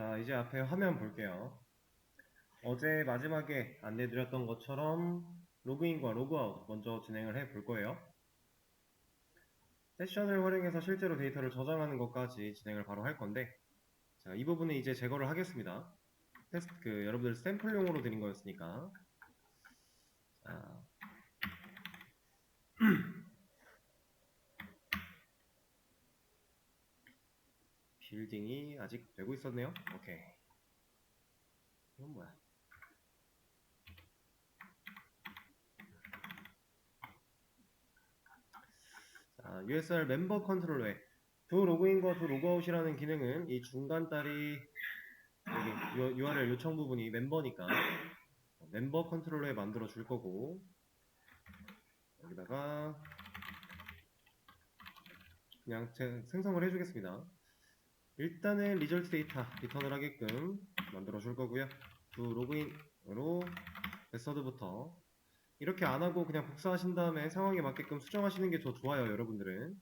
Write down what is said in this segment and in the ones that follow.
자, 이제 앞에 화면 볼게요. 어제 마지막에 안내드렸던 것처럼 로그인과 로그아웃 먼저 진행을 해 볼 거예요. 세션을 활용해서 실제로 데이터를 저장하는 것까지 진행을 바로 할 건데, 자, 이 부분은 이제 제거를 하겠습니다. 테스트, 여러분들 샘플용으로 드린 거였으니까. 자, 빌딩이 아직 되고 있었네요. 오케이. 이건 뭐야? 자, USR 멤버 컨트롤러에 두 로그인과 두 로그아웃이라는 기능은 이 중간 다리 여기 URL 요청 부분이 멤버니까 멤버 컨트롤러에 만들어 줄 거고, 여기다가 그냥 생성을 해주겠습니다. 일단은 리절트 데이터 리턴을 하게끔 만들어 줄 거고요. 두 로그인으로 메서드부터 이렇게 안 하고 그냥 복사하신 다음에 상황에 맞게끔 수정하시는 게 더 좋아요, 여러분들은.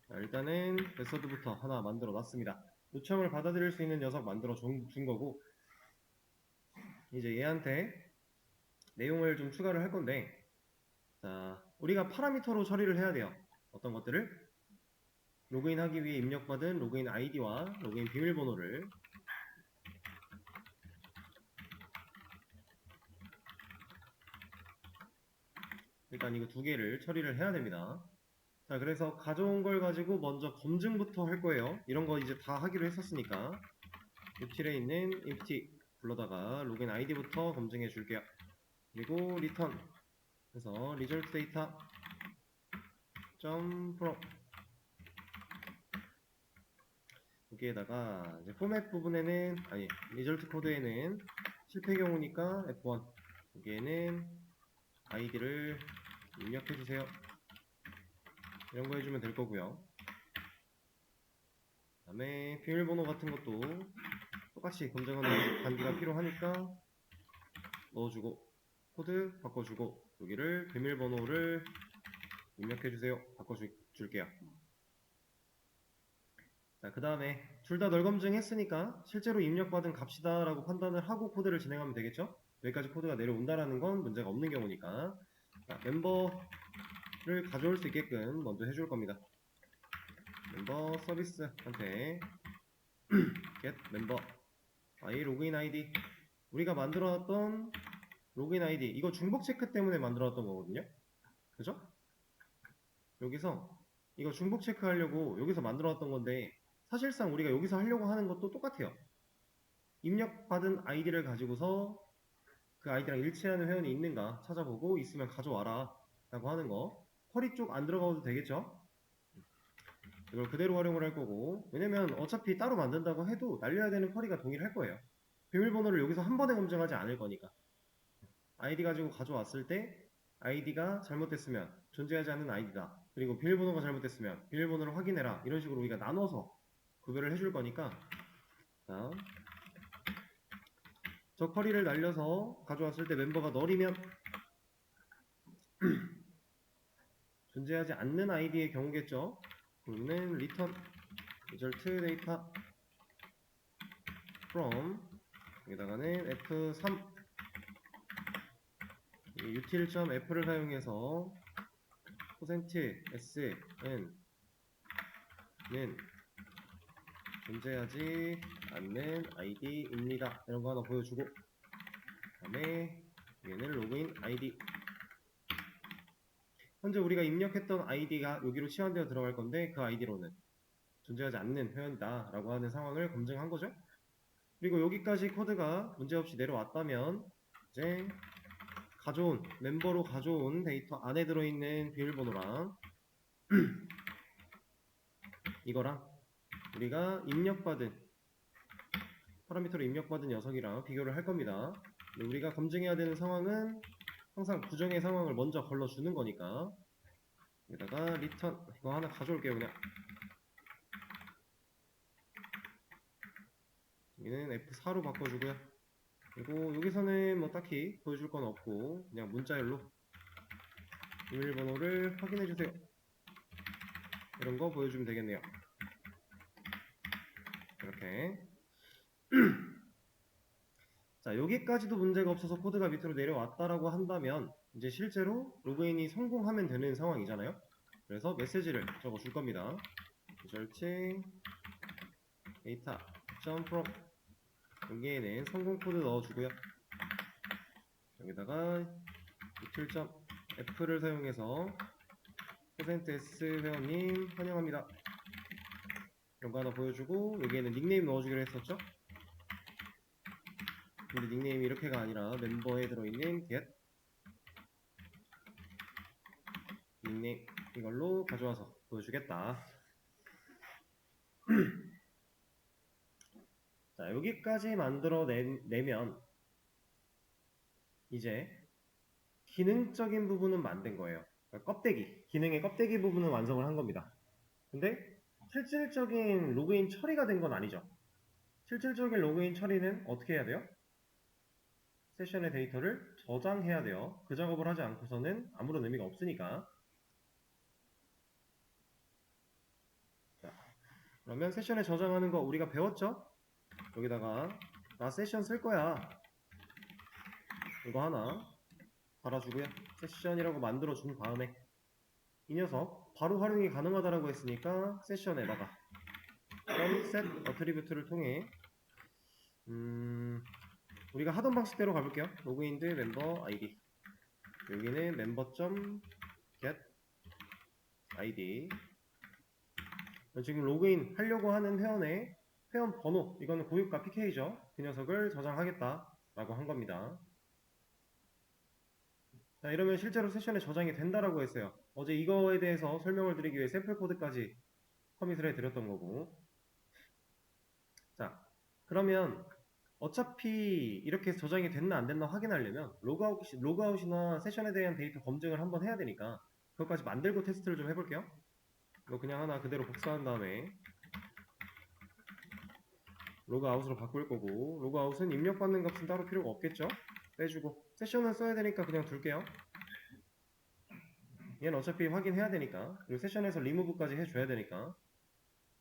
자, 일단은 메서드부터 하나 만들어 놨습니다. 요청을 받아들일 수 있는 녀석 만들어 준 거고, 이제 얘한테 내용을 좀 추가를 할 건데, 자, 우리가 파라미터로 처리를 해야 돼요. 어떤 것들을? 로그인하기 위해 입력받은 로그인 아이디와 로그인 비밀번호를 일단 이거 두 개를 처리를 해야 됩니다. 자, 그래서 가져온 걸 가지고 먼저 검증부터 할 거예요. 이런 거 이제 다 하기로 했었으니까 util에 있는 empty 불러다가 로그인 아이디부터 검증해 줄게요. 그리고 return 그래서 result data from 여기에다가 이제 포맷 부분에는 아니 리절트 코드에는 실패 경우니까 F1 여기에는 아이디를 입력해 주세요. 이런 거 해주면 될 거고요. 그 다음에 비밀번호 같은 것도 똑같이 검증하는 단계가 필요하니까 넣어주고 코드 바꿔주고 여기를 비밀번호를 입력해주세요. 바꿔줄게요. 자, 그 다음에 둘 다 널 검증했으니까 실제로 입력받은 값이다 라고 판단을 하고 코드를 진행하면 되겠죠? 여기까지 코드가 내려온다라는 건 문제가 없는 경우니까. 자, 멤버를 가져올 수 있게끔 먼저 해줄 겁니다. 멤버 서비스한테 get member 로그인 아이디 우리가 만들어놨던 로그인 아이디 이거 중복 체크 때문에 만들어놨던 거거든요. 그죠? 여기서 이거 중복 체크하려고 여기서 만들어놨던 건데 사실상 우리가 여기서 하려고 하는 것도 똑같아요. 입력받은 아이디를 가지고서 그 아이디랑 일치하는 회원이 있는가 찾아보고 있으면 가져와라 라고 하는 거. 쿼리 쪽 안 들어가도 되겠죠? 이걸 그대로 활용을 할 거고, 왜냐면 어차피 따로 만든다고 해도 날려야 되는 쿼리가 동일할 거예요. 비밀번호를 여기서 한 번에 검증하지 않을 거니까. 아이디 가지고 가져왔을 때 아이디가 잘못됐으면 존재하지 않는 아이디다. 그리고 비밀번호가 잘못됐으면 비밀번호를 확인해라. 이런 식으로 우리가 나눠서 구별을 해줄 거니까. 자, 저 쿼리를 날려서 가져왔을 때 멤버가 널이면 존재하지 않는 아이디의 경우겠죠. 그러면 return result data from 여기다가는 f3 util.f를 사용해서 %sn는 존재하지 않는 아이디입니다. 이런 거 하나 보여주고, 그 다음에 얘는 로그인 아이디. 현재 우리가 입력했던 아이디가 여기로 치환되어 들어갈 건데 그 아이디로는 존재하지 않는 회원이다 라고 하는 상황을 검증한 거죠. 그리고 여기까지 코드가 문제없이 내려왔다면 이제 멤버로 가져온 데이터 안에 들어있는 비밀번호랑 이거랑 우리가 파라미터로 입력받은 녀석이랑 비교를 할 겁니다. 우리가 검증해야 되는 상황은 항상 부정의 상황을 먼저 걸러주는 거니까 여기다가 리턴 이거 하나 가져올게요. 그냥 여기는 F4로 바꿔주고요. 그리고 여기서는 뭐 딱히 보여줄 건 없고 그냥 문자열로 비밀번호를 확인해주세요. 이런 거 보여주면 되겠네요. 이렇게. 자, 여기까지도 문제가 없어서 코드가 밑으로 내려왔다라고 한다면 이제 실제로 로그인이 성공하면 되는 상황이잖아요. 그래서 메시지를 적어 줄 겁니다. search data.from 여기에는 성공 코드 넣어주고요. 여기다가 util.f를 사용해서 %s 회원님 환영합니다. 이런 거 하나 보여주고 여기에는 닉네임 넣어주기로 했었죠. 근데 닉네임이 이렇게가 아니라 멤버에 들어있는 get 닉네임 이걸로 가져와서 보여주겠다. 자, 여기까지 만들어 내면 이제 기능적인 부분은 만든 거예요. 그러니까 껍데기, 기능의 껍데기 부분은 완성을 한 겁니다. 근데 실질적인 로그인 처리가 된 건 아니죠. 실질적인 로그인 처리는 어떻게 해야 돼요? 세션의 데이터를 저장해야 돼요. 그 작업을 하지 않고서는 아무런 의미가 없으니까. 자, 그러면 세션에 저장하는 거 우리가 배웠죠? 여기다가 나 세션 쓸 거야. 이거 하나 달아주고요. 세션이라고 만들어준 다음에 이 녀석 바로 활용이 가능하다라고 했으니까 세션에다가 set attribute를 통해 우리가 하던 방식대로 가볼게요. 로그인드 멤버 아이디 여기는 member.get id 지금 로그인 하려고 하는 회원의 회원 번호 이거는 고유가 PK죠. 그 녀석을 저장하겠다 라고 한 겁니다. 자, 이러면 실제로 세션에 저장이 된다라고 했어요. 어제 이거에 대해서 설명을 드리기 위해 샘플 코드까지 커밋을 해드렸던 거고. 자, 그러면 어차피 이렇게 저장이 됐나 안 됐나 확인하려면 로그아웃이나 세션에 대한 데이터 검증을 한번 해야 되니까 그것까지 만들고 테스트를 좀 해볼게요. 이거 그냥 하나 그대로 복사한 다음에 로그아웃으로 바꿀 거고, 로그아웃은 입력받는 값은 따로 필요가 없겠죠? 빼주고 세션은 써야 되니까 그냥 둘게요. 얘는 어차피 확인해야 되니까, 그리고 세션에서 리무브까지 해줘야 되니까.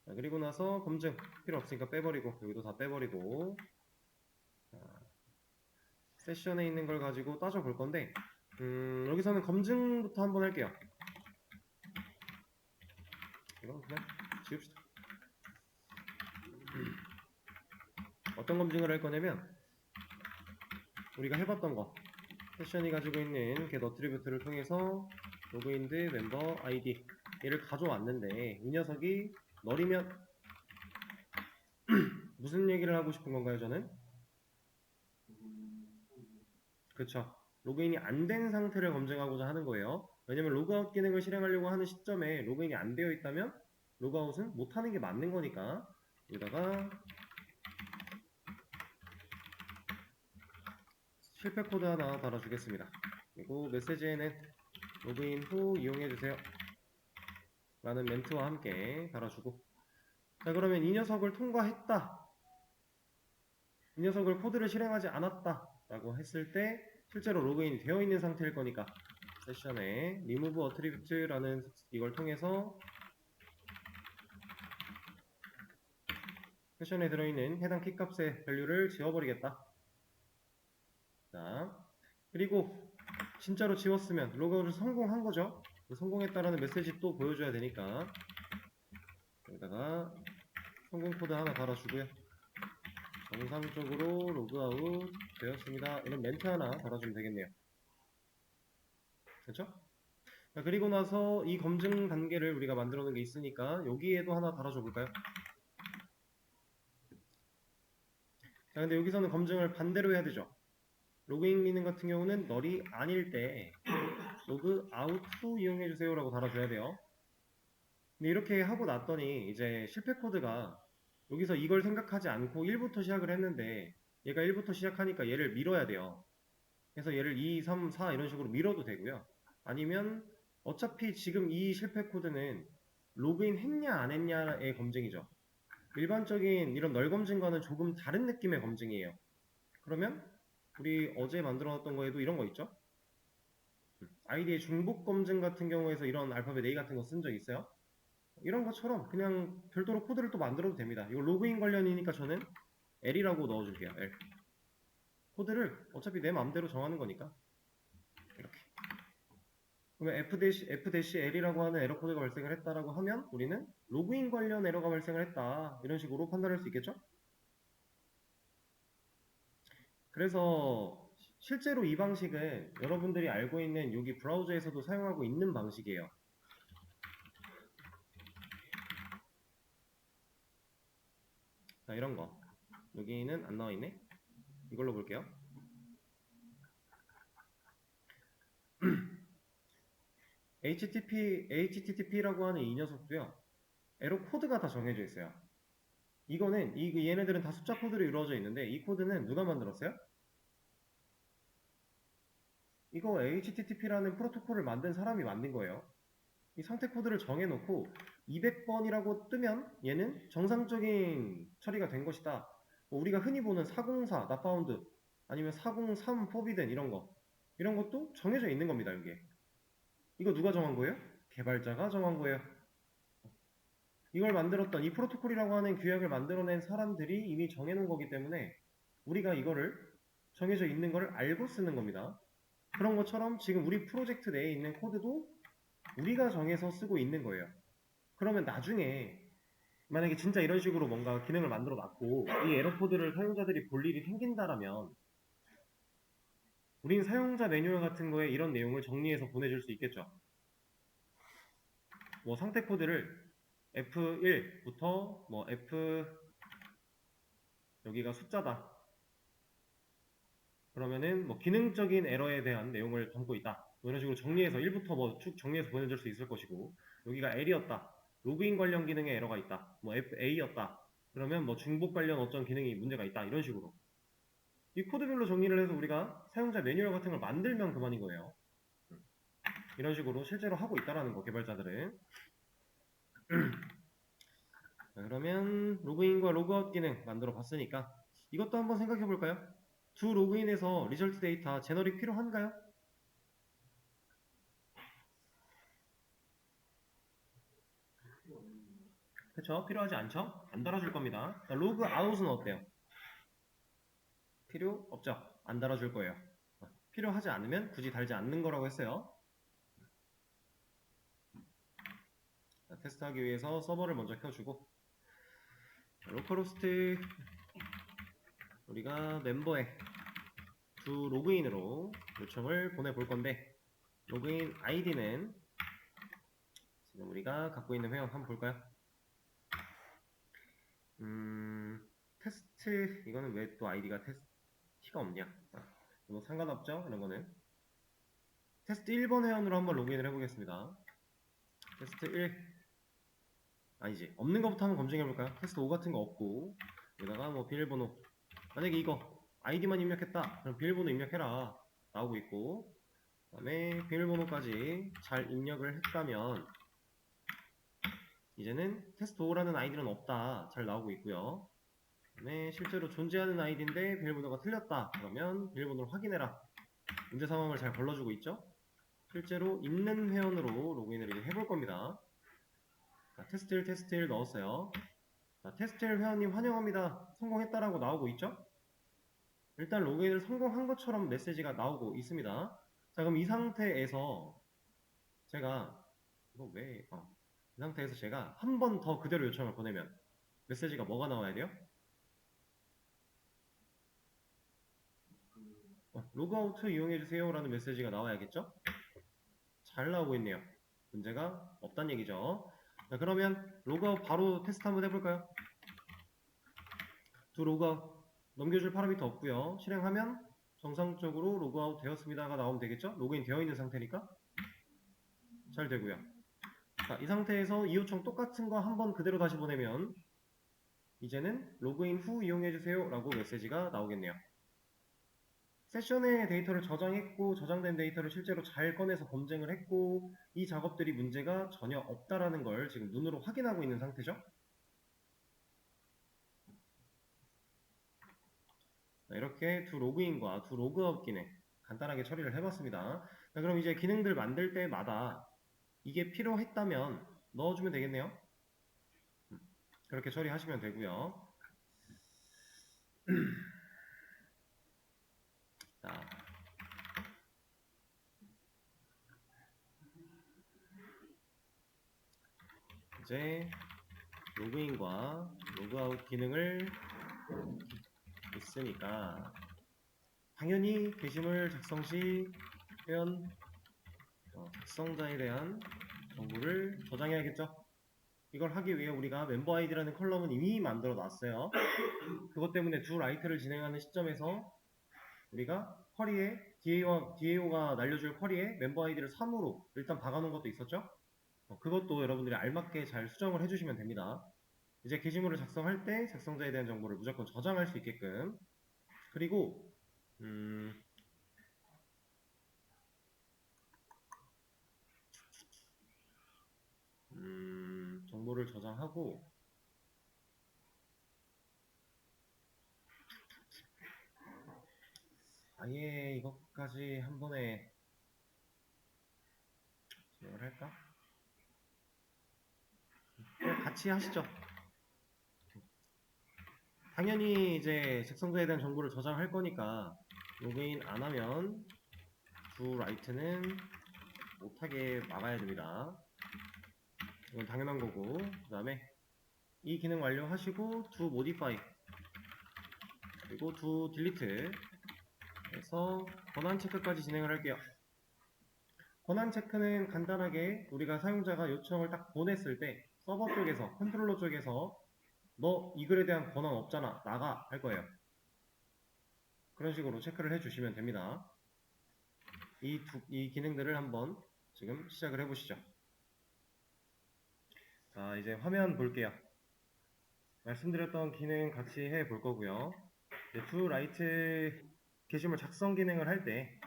자, 그리고 나서 검증 필요 없으니까 빼버리고, 여기도 다 빼버리고. 자, 세션에 있는 걸 가지고 따져볼 건데 여기서는 검증부터 한번 할게요. 이건 그냥 지웁시다. 어떤 검증을 할 거냐면 우리가 해봤던 거 세션이 가지고 있는 get attribute를 통해서 로그인드 멤버 아이디 얘를 가져왔는데 이 녀석이 널이면 무슨 얘기를 하고 싶은 건가요? 저는 그쵸, 로그인이 안 된 상태를 검증하고자 하는 거예요. 왜냐면 로그아웃 기능을 실행하려고 하는 시점에 로그인이 안 되어 있다면 로그아웃은 못하는 게 맞는 거니까 여기다가 실패 코드 하나 달아주겠습니다. 그리고 메시지에는 로그인 후 이용해주세요 라는 멘트와 함께 달아주고, 자, 그러면 이 녀석을 통과했다, 이 녀석을 코드를 실행하지 않았다 라고 했을 때 실제로 로그인이 되어 있는 상태일 거니까 세션에 remove attribute라는 이걸 통해서 세션에 들어있는 해당 키값의 밸류를 지워버리겠다. 자, 그리고 진짜로 지웠으면 로그아웃을 성공한 거죠. 성공했다라는 메시지 또 보여줘야 되니까 여기다가 성공 코드 하나 달아주고요. 정상적으로 로그아웃 되었습니다. 이런 멘트 하나 달아주면 되겠네요. 그렇죠? 자, 그리고 나서 이 검증 단계를 우리가 만들어 놓은 게 있으니까 여기에도 하나 달아줘 볼까요? 자, 근데 여기서는 검증을 반대로 해야 되죠. 로그인 기능 같은 경우는 널이 아닐 때 로그 아웃 후 이용해주세요 라고 달아줘야 돼요. 근데 이렇게 하고 났더니 이제 실패 코드가 여기서 이걸 생각하지 않고 1부터 시작을 했는데 얘가 1부터 시작하니까 얘를 밀어야 돼요. 그래서 얘를 2, 3, 4 이런 식으로 밀어도 되고요. 아니면 어차피 지금 이 실패 코드는 로그인 했냐 안 했냐의 검증이죠. 일반적인 이런 널 검증과는 조금 다른 느낌의 검증이에요. 그러면 우리 어제 만들어놨던 거에도 이런 거 있죠? 아이디의 중복 검증 같은 경우에서 이런 알파벳 A 같은 거 쓴 적 있어요? 이런 것처럼 그냥 별도로 코드를 또 만들어도 됩니다. 이거 로그인 관련이니까 저는 L이라고 넣어줄게요. L. 코드를 어차피 내 마음대로 정하는 거니까 이렇게. 그러면 F-L이라고 하는 에러 코드가 발생을 했다라고 하면 우리는 로그인 관련 에러가 발생을 했다. 이런 식으로 판단할 수 있겠죠? 그래서 실제로 이 방식은 여러분들이 알고 있는 여기 브라우저에서도 사용하고 있는 방식이에요. 자, 이런 거. 여기는 안 나와 있네. 이걸로 볼게요. HTTP라고 하는 이 녀석도요. 에러 코드가 다 정해져 있어요. 이거는 얘네들은 다 숫자 코드로 이루어져 있는데 이 코드는 누가 만들었어요? 이거 HTTP라는 프로토콜을 만든 사람이 만든 거예요. 이 상태 코드를 정해놓고 200번이라고 뜨면 얘는 정상적인 처리가 된 것이다. 뭐 우리가 흔히 보는 404, 나파운드 아니면 403, 포비든 이런 것도 정해져 있는 겁니다. 여기에. 이거 누가 정한 거예요? 개발자가 정한 거예요. 이걸 만들었던 이 프로토콜이라고 하는 규약을 만들어낸 사람들이 이미 정해놓은 거기 때문에 우리가 이거를 정해져 있는 걸 알고 쓰는 겁니다. 그런 것처럼 지금 우리 프로젝트 내에 있는 코드도 우리가 정해서 쓰고 있는 거예요. 그러면 나중에 만약에 진짜 이런 식으로 뭔가 기능을 만들어 놨고 이 에러 코드를 사용자들이 볼 일이 생긴다라면 우린 사용자 매뉴얼 같은 거에 이런 내용을 정리해서 보내줄 수 있겠죠. 뭐 상태 코드를 F1부터 뭐 F 여기가 숫자다. 그러면은 뭐 기능적인 에러에 대한 내용을 담고 있다. 뭐 이런 식으로 정리해서 1부터 뭐 쭉 정리해서 보내줄 수 있을 것이고 여기가 L이었다. 로그인 관련 기능에 에러가 있다. 뭐 FA였다. 그러면 뭐 중복 관련 어떤 기능이 문제가 있다. 이런 식으로 이 코드별로 정리를 해서 우리가 사용자 매뉴얼 같은 걸 만들면 그만인 거예요. 이런 식으로 실제로 하고 있다라는 거 개발자들은. 자, 그러면 로그인과 로그아웃 기능 만들어 봤으니까 이것도 한번 생각해 볼까요? 두 로그인에서 리절트 데이터 제너릭 필요한가요? 그쵸? 필요하지 않죠? 안 달아줄 겁니다. 자, 로그 아웃은 어때요? 필요 없죠? 안 달아줄 거예요. 필요하지 않으면 굳이 달지 않는 거라고 했어요. 자, 테스트하기 위해서 서버를 먼저 켜주고 로컬호스트 우리가 멤버에 두 로그인으로 요청을 보내볼 건데 로그인 아이디는 지금 우리가 갖고 있는 회원 한번 볼까요? 테스트 이거는 왜 또 아이디가 T가 없냐? 뭐 상관없죠? 이런 거는 테스트 1번 회원으로 한번 로그인을 해보겠습니다. 테스트 1 아니지 없는 것부터 한번 검증해볼까요? 테스트 5 같은 거 없고 여기다가 뭐 비밀번호 만약에 이거 아이디만 입력했다 그럼 비밀번호 입력해라 나오고 있고 그 다음에 비밀번호까지 잘 입력을 했다면 이제는 테스트 5라는 아이디는 없다 잘 나오고 있고요. 그 다음에 실제로 존재하는 아이디인데 비밀번호가 틀렸다 그러면 비밀번호를 확인해라 문제 상황을 잘 걸러주고 있죠. 실제로 있는 회원으로 로그인을 이제 해볼 겁니다. 자, 테스트 1 테스트 1 넣었어요. 자, 테스트 1 회원님 환영합니다 성공했다라고 나오고 있죠. 일단 로그인을 성공한 것처럼 메시지가 나오고 있습니다. 자, 그럼 이 상태에서 제가 이거 왜 이 상태에서 제가 한 번 더 그대로 요청을 보내면 메시지가 뭐가 나와야 돼요? 로그아웃 이용해주세요 라는 메시지가 나와야겠죠? 잘 나오고 있네요. 문제가 없다는 얘기죠. 자, 그러면 로그아웃 바로 테스트 한번 해볼까요? 두 로그아웃 넘겨줄 파라미터 없고요. 실행하면 정상적으로 로그아웃 되었습니다가 나오면 되겠죠? 로그인 되어 있는 상태니까 잘 되고요. 자, 이 상태에서 이 요청 똑같은 거 한번 그대로 다시 보내면 이제는 로그인 후 이용해주세요 라고 메시지가 나오겠네요. 세션에 데이터를 저장했고 저장된 데이터를 실제로 잘 꺼내서 검증을 했고 이 작업들이 문제가 전혀 없다라는 걸 지금 눈으로 확인하고 있는 상태죠. 자, 이렇게 두 로그인과 두 로그아웃 기능 간단하게 처리를 해봤습니다. 자, 그럼 이제 기능들 만들 때마다 이게 필요했다면 넣어주면 되겠네요. 그렇게 처리하시면 되고요. 자, 이제 로그인과 로그아웃 기능을 있으니까 당연히 게시물 작성 시 회원 작성자에 대한 정보를 저장해야겠죠. 이걸 하기 위해 우리가 멤버 아이디라는 컬럼은 이미 만들어 놨어요. 그것 때문에 두 라이트를 진행하는 시점에서 우리가 쿼리에 DAO가 날려줄 쿼리에 멤버 아이디를 3으로 일단 박아놓은 것도 있었죠. 그것도 여러분들이 알맞게 잘 수정을 해주시면 됩니다. 이제 게시물을 작성할 때 작성자에 대한 정보를 무조건 저장할 수 있게끔, 그리고 정보를 저장하고 아예 이것까지 한 번에 진행을 할까? 같이 하시죠. 당연히 이제 작성자에 대한 정보를 저장할 거니까 로그인 안 하면 두 라이트는 못하게 막아야 됩니다. 이건 당연한 거고, 그 다음에 이 기능 완료하시고 두 모디파이 그리고 두 딜리트 해서 권한 체크까지 진행을 할게요. 권한 체크는 간단하게 우리가 사용자가 요청을 딱 보냈을 때 서버 쪽에서 컨트롤러 쪽에서 너 이 글에 대한 권한 없잖아 나가 할 거예요. 그런 식으로 체크를 해주시면 됩니다. 이 기능들을 한번 지금 시작을 해보시죠. 자, 이제 화면 볼게요. 말씀드렸던 기능 같이 해볼 거고요. 두 라이트 게시물 작성 기능을 할 때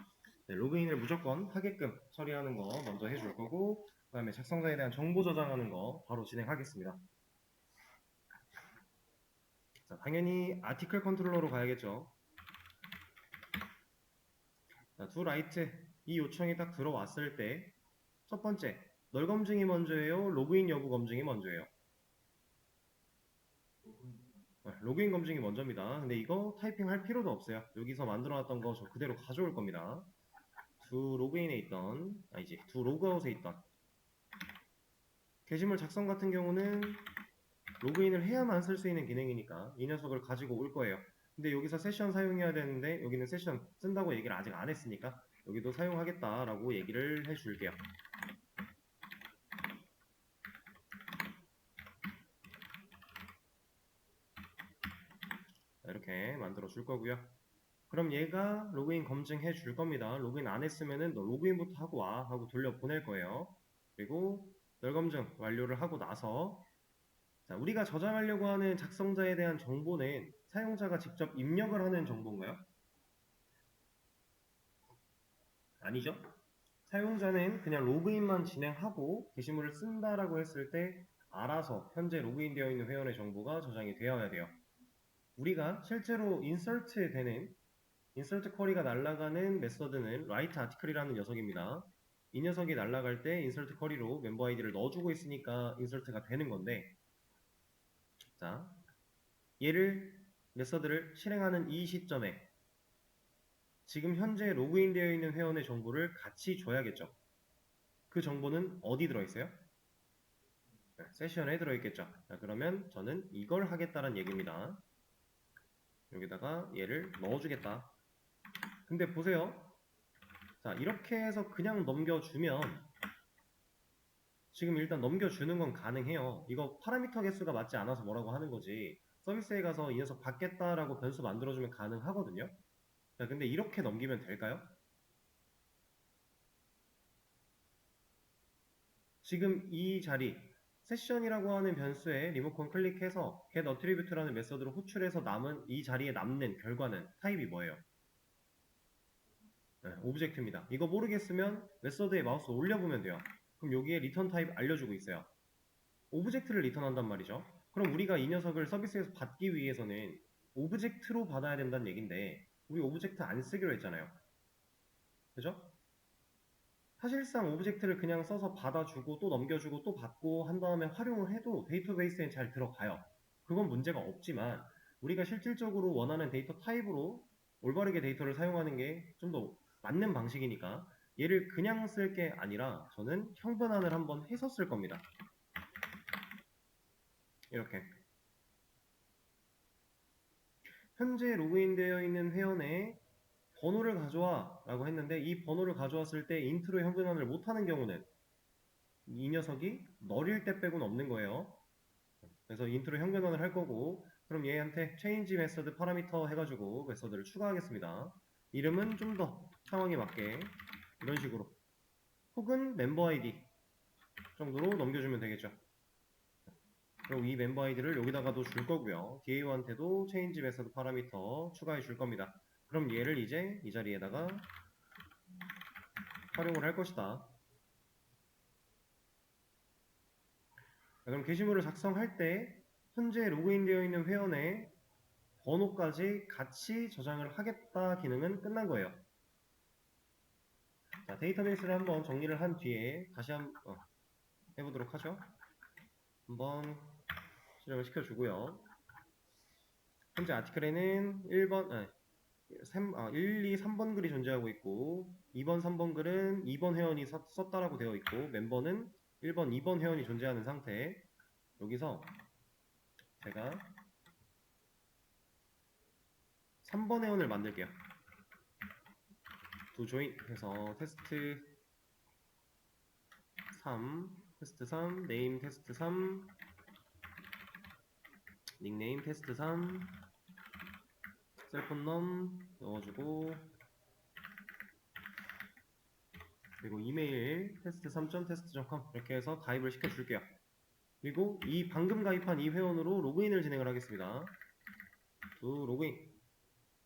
로그인을 무조건 하게끔 처리하는 거 먼저 해줄 거고, 그 다음에 작성자에 대한 정보 저장하는 거 바로 진행하겠습니다. 자, 당연히 아티클 컨트롤러로 가야겠죠. 자, 두 라이트 이 요청이 딱 들어왔을 때 첫 번째 널 검증이 먼저예요? 로그인 여부 검증이 먼저예요? 로그인 검증이 먼저입니다. 근데 이거 타이핑 할 필요도 없어요. 여기서 만들어놨던 거 저 그대로 가져올 겁니다. 두 로그인에 있던 두 로그아웃에 있던 게시물 작성 같은 경우는 로그인을 해야만 쓸 수 있는 기능이니까 이 녀석을 가지고 올 거예요. 근데 여기서 세션 사용해야 되는데 여기는 세션 쓴다고 얘기를 아직 안 했으니까 여기도 사용하겠다라고 얘기를 해줄게요. 이렇게 만들어 줄 거고요. 그럼 얘가 로그인 검증해 줄 겁니다. 로그인 안 했으면은 너 로그인부터 하고 와 하고 돌려 보낼 거예요. 그리고 널 검증 완료를 하고 나서 자, 우리가 저장하려고 하는 작성자에 대한 정보는 사용자가 직접 입력을 하는 정보인가요? 아니죠. 사용자는 그냥 로그인만 진행하고 게시물을 쓴다라고 했을 때 알아서 현재 로그인 되어 있는 회원의 정보가 저장이 되어야 돼요. 우리가 실제로 인서트 되는 인서트 쿼리가 날아가는 메서드는 write article이라는 녀석입니다. 이 녀석이 날아갈 때 인서트 쿼리로 멤버 아이디를 넣어주고 있으니까 인서트가 되는 건데, 자, 메서드를 실행하는 이 시점에 지금 현재 로그인 되어 있는 회원의 정보를 같이 줘야겠죠. 그 정보는 어디 들어있어요? 세션에 들어있겠죠. 자, 그러면 저는 이걸 하겠다는 얘기입니다. 여기다가 얘를 넣어주겠다. 근데 보세요. 자, 이렇게 해서 그냥 넘겨주면 지금 일단 넘겨주는 건 가능해요. 이거 파라미터 개수가 맞지 않아서 뭐라고 하는 거지. 서비스에 가서 이 녀석 받겠다라고 변수 만들어주면 가능하거든요. 자, 근데 이렇게 넘기면 될까요? 지금 이 자리 세션이라고 하는 변수에 리모컨 클릭해서 get attribute라는 메서드로 호출해서 남은 이 자리에 남는 결과는 타입이 뭐예요? 네, 오브젝트입니다. 이거 모르겠으면 메서드에 마우스 올려보면 돼요. 그럼 여기에 리턴 타입 알려주고 있어요. 오브젝트를 리턴한단 말이죠. 그럼 우리가 이 녀석을 서비스에서 받기 위해서는 오브젝트로 받아야 된다는 얘긴데 우리 오브젝트 안 쓰기로 했잖아요. 그죠? 사실상 오브젝트를 그냥 써서 받아주고 또 넘겨주고 또 받고 한 다음에 활용을 해도 데이터베이스에 잘 들어가요. 그건 문제가 없지만 우리가 실질적으로 원하는 데이터 타입으로 올바르게 데이터를 사용하는 게 좀 더 맞는 방식이니까 얘를 그냥 쓸 게 아니라 저는 형변환을 한번 해서 쓸 겁니다. 이렇게 현재 로그인되어 있는 회원의 번호를 가져와 라고 했는데 이 번호를 가져왔을 때 인트로 형변환을 못하는 경우는 이 녀석이 널일 때 빼고는 없는 거예요. 그래서 인트로 형변환을 할 거고 그럼 얘한테 change 메서드 파라미터 해가지고 메서드를 추가하겠습니다. 이름은 좀 더 상황에 맞게 이런 식으로 혹은 멤버 아이디 정도로 넘겨주면 되겠죠. 그리고 이 멤버 아이디를 여기다가도 줄 거고요. DAO한테도 change 메서드 파라미터 추가해 줄 겁니다. 그럼 얘를 이제 이 자리에다가 활용을 할 것이다. 그럼 게시물을 작성할 때 현재 로그인되어 있는 회원의 번호까지 같이 저장을 하겠다 기능은 끝난 거예요. 자, 데이터베이스를 한번 정리를 한 뒤에 다시 한번 해보도록 하죠. 한번 실행을 시켜주고요. 현재 아티클에는 1번, 1, 2, 3번 글이 존재하고 있고 2번, 3번 글은 2번 회원이 썼다라고 되어 있고 멤버는 1번, 2번 회원이 존재하는 상태. 여기서 제가 3번 회원을 만들게요. 두 조인 해서 테스트 3, 테스트 3, 네임 테스트 3, 닉네임 테스트 3, 셀폰넘 넣어주고 그리고 이메일 test3.test.com 이렇게 해서 가입을 시켜줄게요. 그리고 이 방금 가입한 이 회원으로 로그인을 진행을 하겠습니다.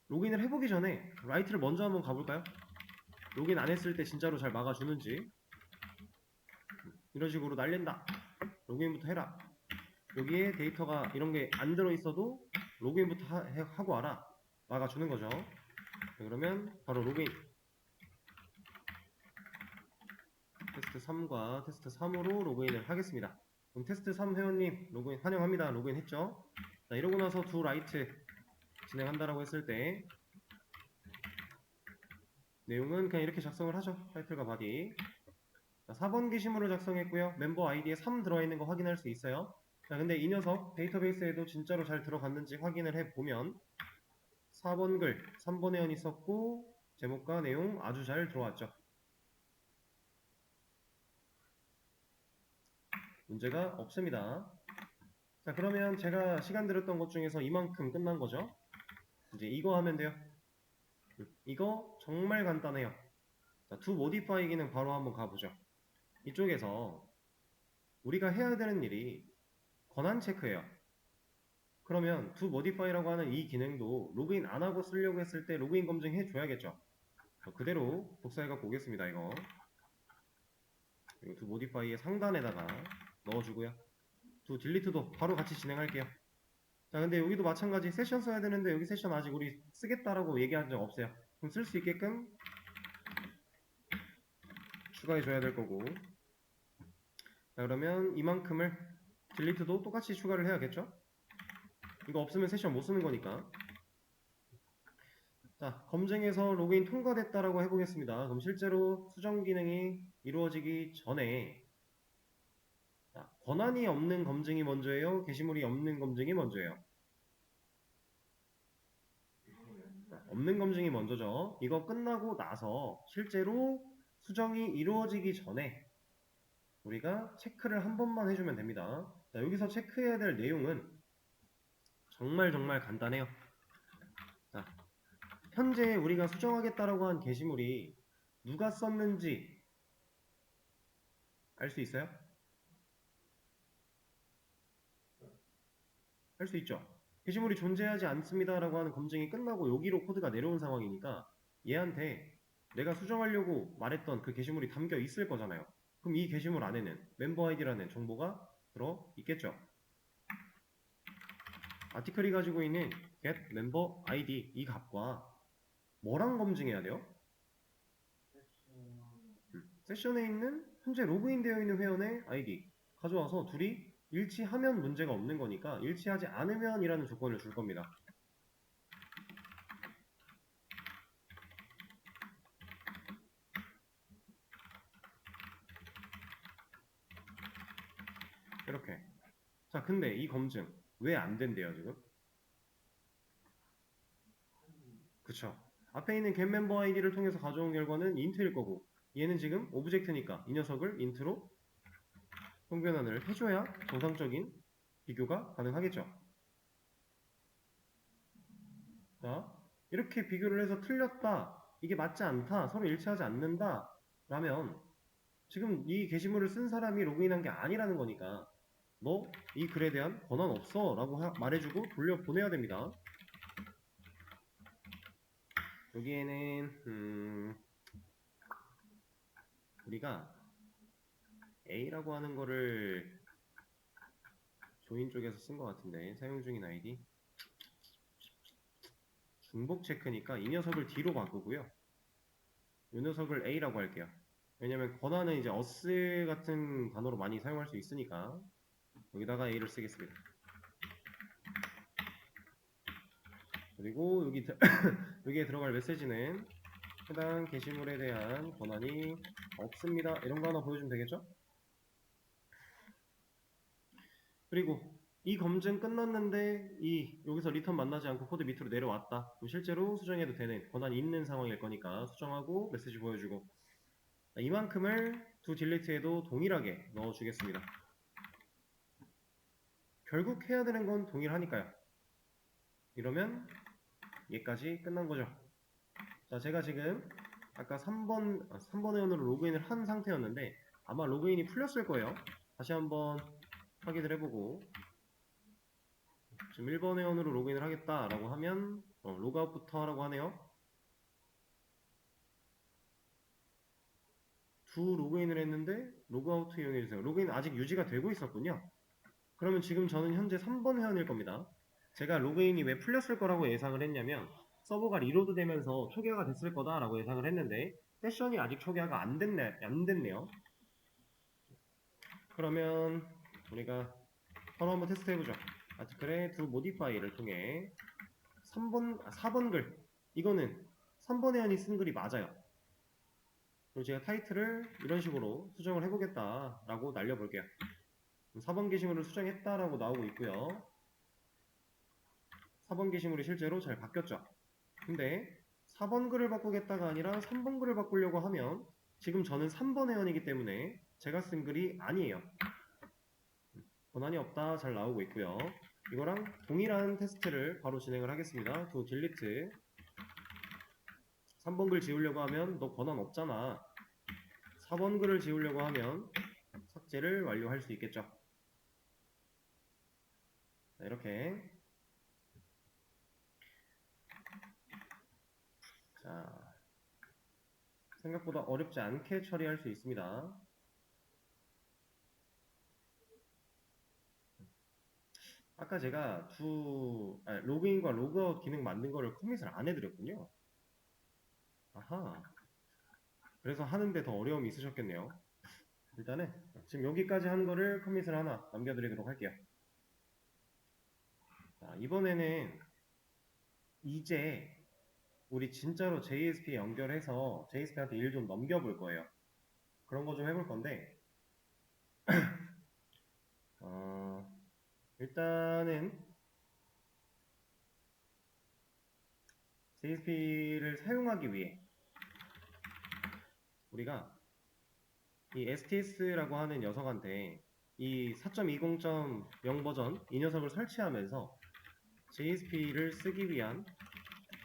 로그인을 해보기 전에 라이트를 먼저 한번 가볼까요? 로그인 안 했을 때 진짜로 잘 막아주는지. 이런 식으로 날린다. 로그인부터 해라. 여기에 데이터가 이런 게 안 들어있어도 로그인부터 하고 와라. 막아주는 거죠. 그러면 바로 로그인. 테스트 3과 테스트 3으로 로그인을 하겠습니다. 그럼 테스트 3 회원님 로그인 환영합니다. 로그인 했죠? 자, 이러고 나서 두 라이트 진행한다라고 했을 때 내용은 그냥 이렇게 작성을 하죠. 타이틀과 바디. 자, 4번 게시물을 작성했고요. 멤버 아이디에 3 들어있는 거 확인할 수 있어요. 자, 근데 이 녀석 데이터베이스에도 진짜로 잘 들어갔는지 확인을 해보면 4번 글, 3번 회원이 썼고 제목과 내용 아주 잘 들어왔죠. 문제가 없습니다. 자, 그러면 제가 시간 들였던 것 중에서 이만큼 끝난 거죠. 이제 이거 하면 돼요. 이거 정말 간단해요. 자, to modify 기능 바로 한번 가보죠. 이쪽에서 우리가 해야 되는 일이 권한 체크예요. 그러면 to modify라고 하는 이 기능도 로그인 안 하고 쓰려고 했을 때 로그인 검증해 줘야겠죠. 그대로 복사해갖고 오겠습니다. 이거 to modify의 상단에다가 넣어주고요. to delete도 바로 같이 진행할게요. 자, 근데 여기도 마찬가지 세션 써야 되는데 여기 세션 아직 우리 쓰겠다라고 얘기한 적 없어요. 그럼 쓸 수 있게끔 추가해 줘야 될 거고. 자, 그러면 이만큼을 딜리트도 똑같이 추가를 해야겠죠? 이거 없으면 세션 못 쓰는 거니까. 자, 검증해서 로그인 통과됐다라고 해보겠습니다. 그럼 실제로 수정 기능이 이루어지기 전에 자, 권한이 없는 검증이 먼저예요? 게시물이 없는 검증이 먼저예요? 자, 없는 검증이 먼저죠. 이거 끝나고 나서 실제로 수정이 이루어지기 전에 우리가 체크를 한 번만 해주면 됩니다. 자, 여기서 체크해야 될 내용은 정말 간단해요. 자, 현재 우리가 수정하겠다라고 한 게시물이 누가 썼는지 알 수 있어요? 할 수 있죠. 게시물이 존재하지 않습니다라고 하는 검증이 끝나고 여기로 코드가 내려온 상황이니까 얘한테 내가 수정하려고 말했던 그 게시물이 담겨 있을 거잖아요. 그럼 이 게시물 안에는 멤버 아이디라는 정보가 들어 있겠죠. 아티클이 가지고 있는 get member ID 이 값과 뭐랑 검증해야 돼요? 세션에 있는 현재 로그인 되어 있는 회원의 ID 가져와서 둘이 일치하면 문제가 없는 거니까 일치하지 않으면 이라는 조건을 줄 겁니다. 이렇게. 자, 근데 이 검증 왜 안 된대요, 지금? 그쵸. 앞에 있는 getMember ID를 통해서 가져온 결과는 int일 거고 얘는 지금 오브젝트니까 이 녀석을 int로 통변환을 해줘야 정상적인 비교가 가능하겠죠. 자, 이렇게 비교를 해서 틀렸다, 이게 맞지 않다, 서로 일치하지 않는다 라면 지금 이 게시물을 쓴 사람이 로그인한 게 아니라는 거니까 너 이 글에 대한 권한 없어 라고 말해주고 돌려보내야 됩니다. 여기에는 우리가 A라고 하는 거를 조인 쪽에서 쓴 것 같은데 사용 중인 아이디 중복 체크니까 이 녀석을 D로 바꾸고요. 이 녀석을 A라고 할게요. 왜냐면 권한은 이제 us 같은 단어로 많이 사용할 수 있으니까 여기다가 A를 쓰겠습니다. 그리고 여기에 들어갈 메시지는 해당 게시물에 대한 권한이 없습니다. 이런 거 하나 보여주면 되겠죠? 그리고 이 검증 끝났는데 여기서 리턴 만나지 않고 코드 밑으로 내려왔다. 그럼 실제로 수정해도 되는 권한이 있는 상황일 거니까 수정하고 메시지 보여주고 이만큼을 두 딜리트에도 동일하게 넣어주겠습니다. 결국 해야 되는 건 동일하니까요. 이러면 얘까지 끝난 거죠. 자, 제가 지금 아까 3번 회원으로 로그인을 한 상태였는데 아마 로그인이 풀렸을 거예요. 다시 한번 확인을 해보고 지금 1번 회원으로 로그인을 하겠다라고 하면 로그아웃부터 하라고 하네요. 두 로그인을 했는데 로그아웃 이용해주세요. 로그인 아직 유지가 되고 있었군요. 그러면 지금 저는 현재 3번 회원일 겁니다. 제가 로그인이 왜 풀렸을 거라고 예상을 했냐면 서버가 리로드 되면서 초기화가 됐을 거다라고 예상을 했는데 세션이 아직 초기화가 안 됐네요. 그러면 우리가 바로 한번 테스트 해보죠. 아티클의 두 모디파이를 통해 4번 글 이거는 3번 회원이 쓴 글이 맞아요. 그리고 제가 타이틀을 이런 식으로 수정을 해보겠다 라고 날려볼게요. 4번 게시물을 수정했다라고 나오고 있고요. 4번 게시물이 실제로 잘 바뀌었죠. 근데 4번 글을 바꾸겠다가 아니라 3번 글을 바꾸려고 하면 지금 저는 3번 회원이기 때문에 제가 쓴 글이 아니에요. 권한이 없다 잘 나오고 있고요. 이거랑 동일한 테스트를 바로 진행을 하겠습니다. 또 딜리트 3번 글 지우려고 하면 너 권한 없잖아. 4번 글을 지우려고 하면 삭제를 완료할 수 있겠죠. 자, 이렇게 자, 생각보다 어렵지 않게 처리할 수 있습니다. 아까 제가 로그인과 로그아웃 기능 만든 거를 커밋을 안 해드렸군요. 아하. 그래서 하는데 더 어려움이 있으셨겠네요. 일단은 지금 여기까지 한 거를 커밋을 하나 남겨드리도록 할게요. 자, 이번에는 이제 우리 진짜로 JSP 연결해서 JSP한테 일 좀 넘겨볼 거예요. 그런 거 좀 해볼 건데 일단은 JSP를 사용하기 위해 우리가 이 STS라고 하는 녀석한테 이 4.20.0 버전 이 녀석을 설치하면서 JSP를 쓰기 위한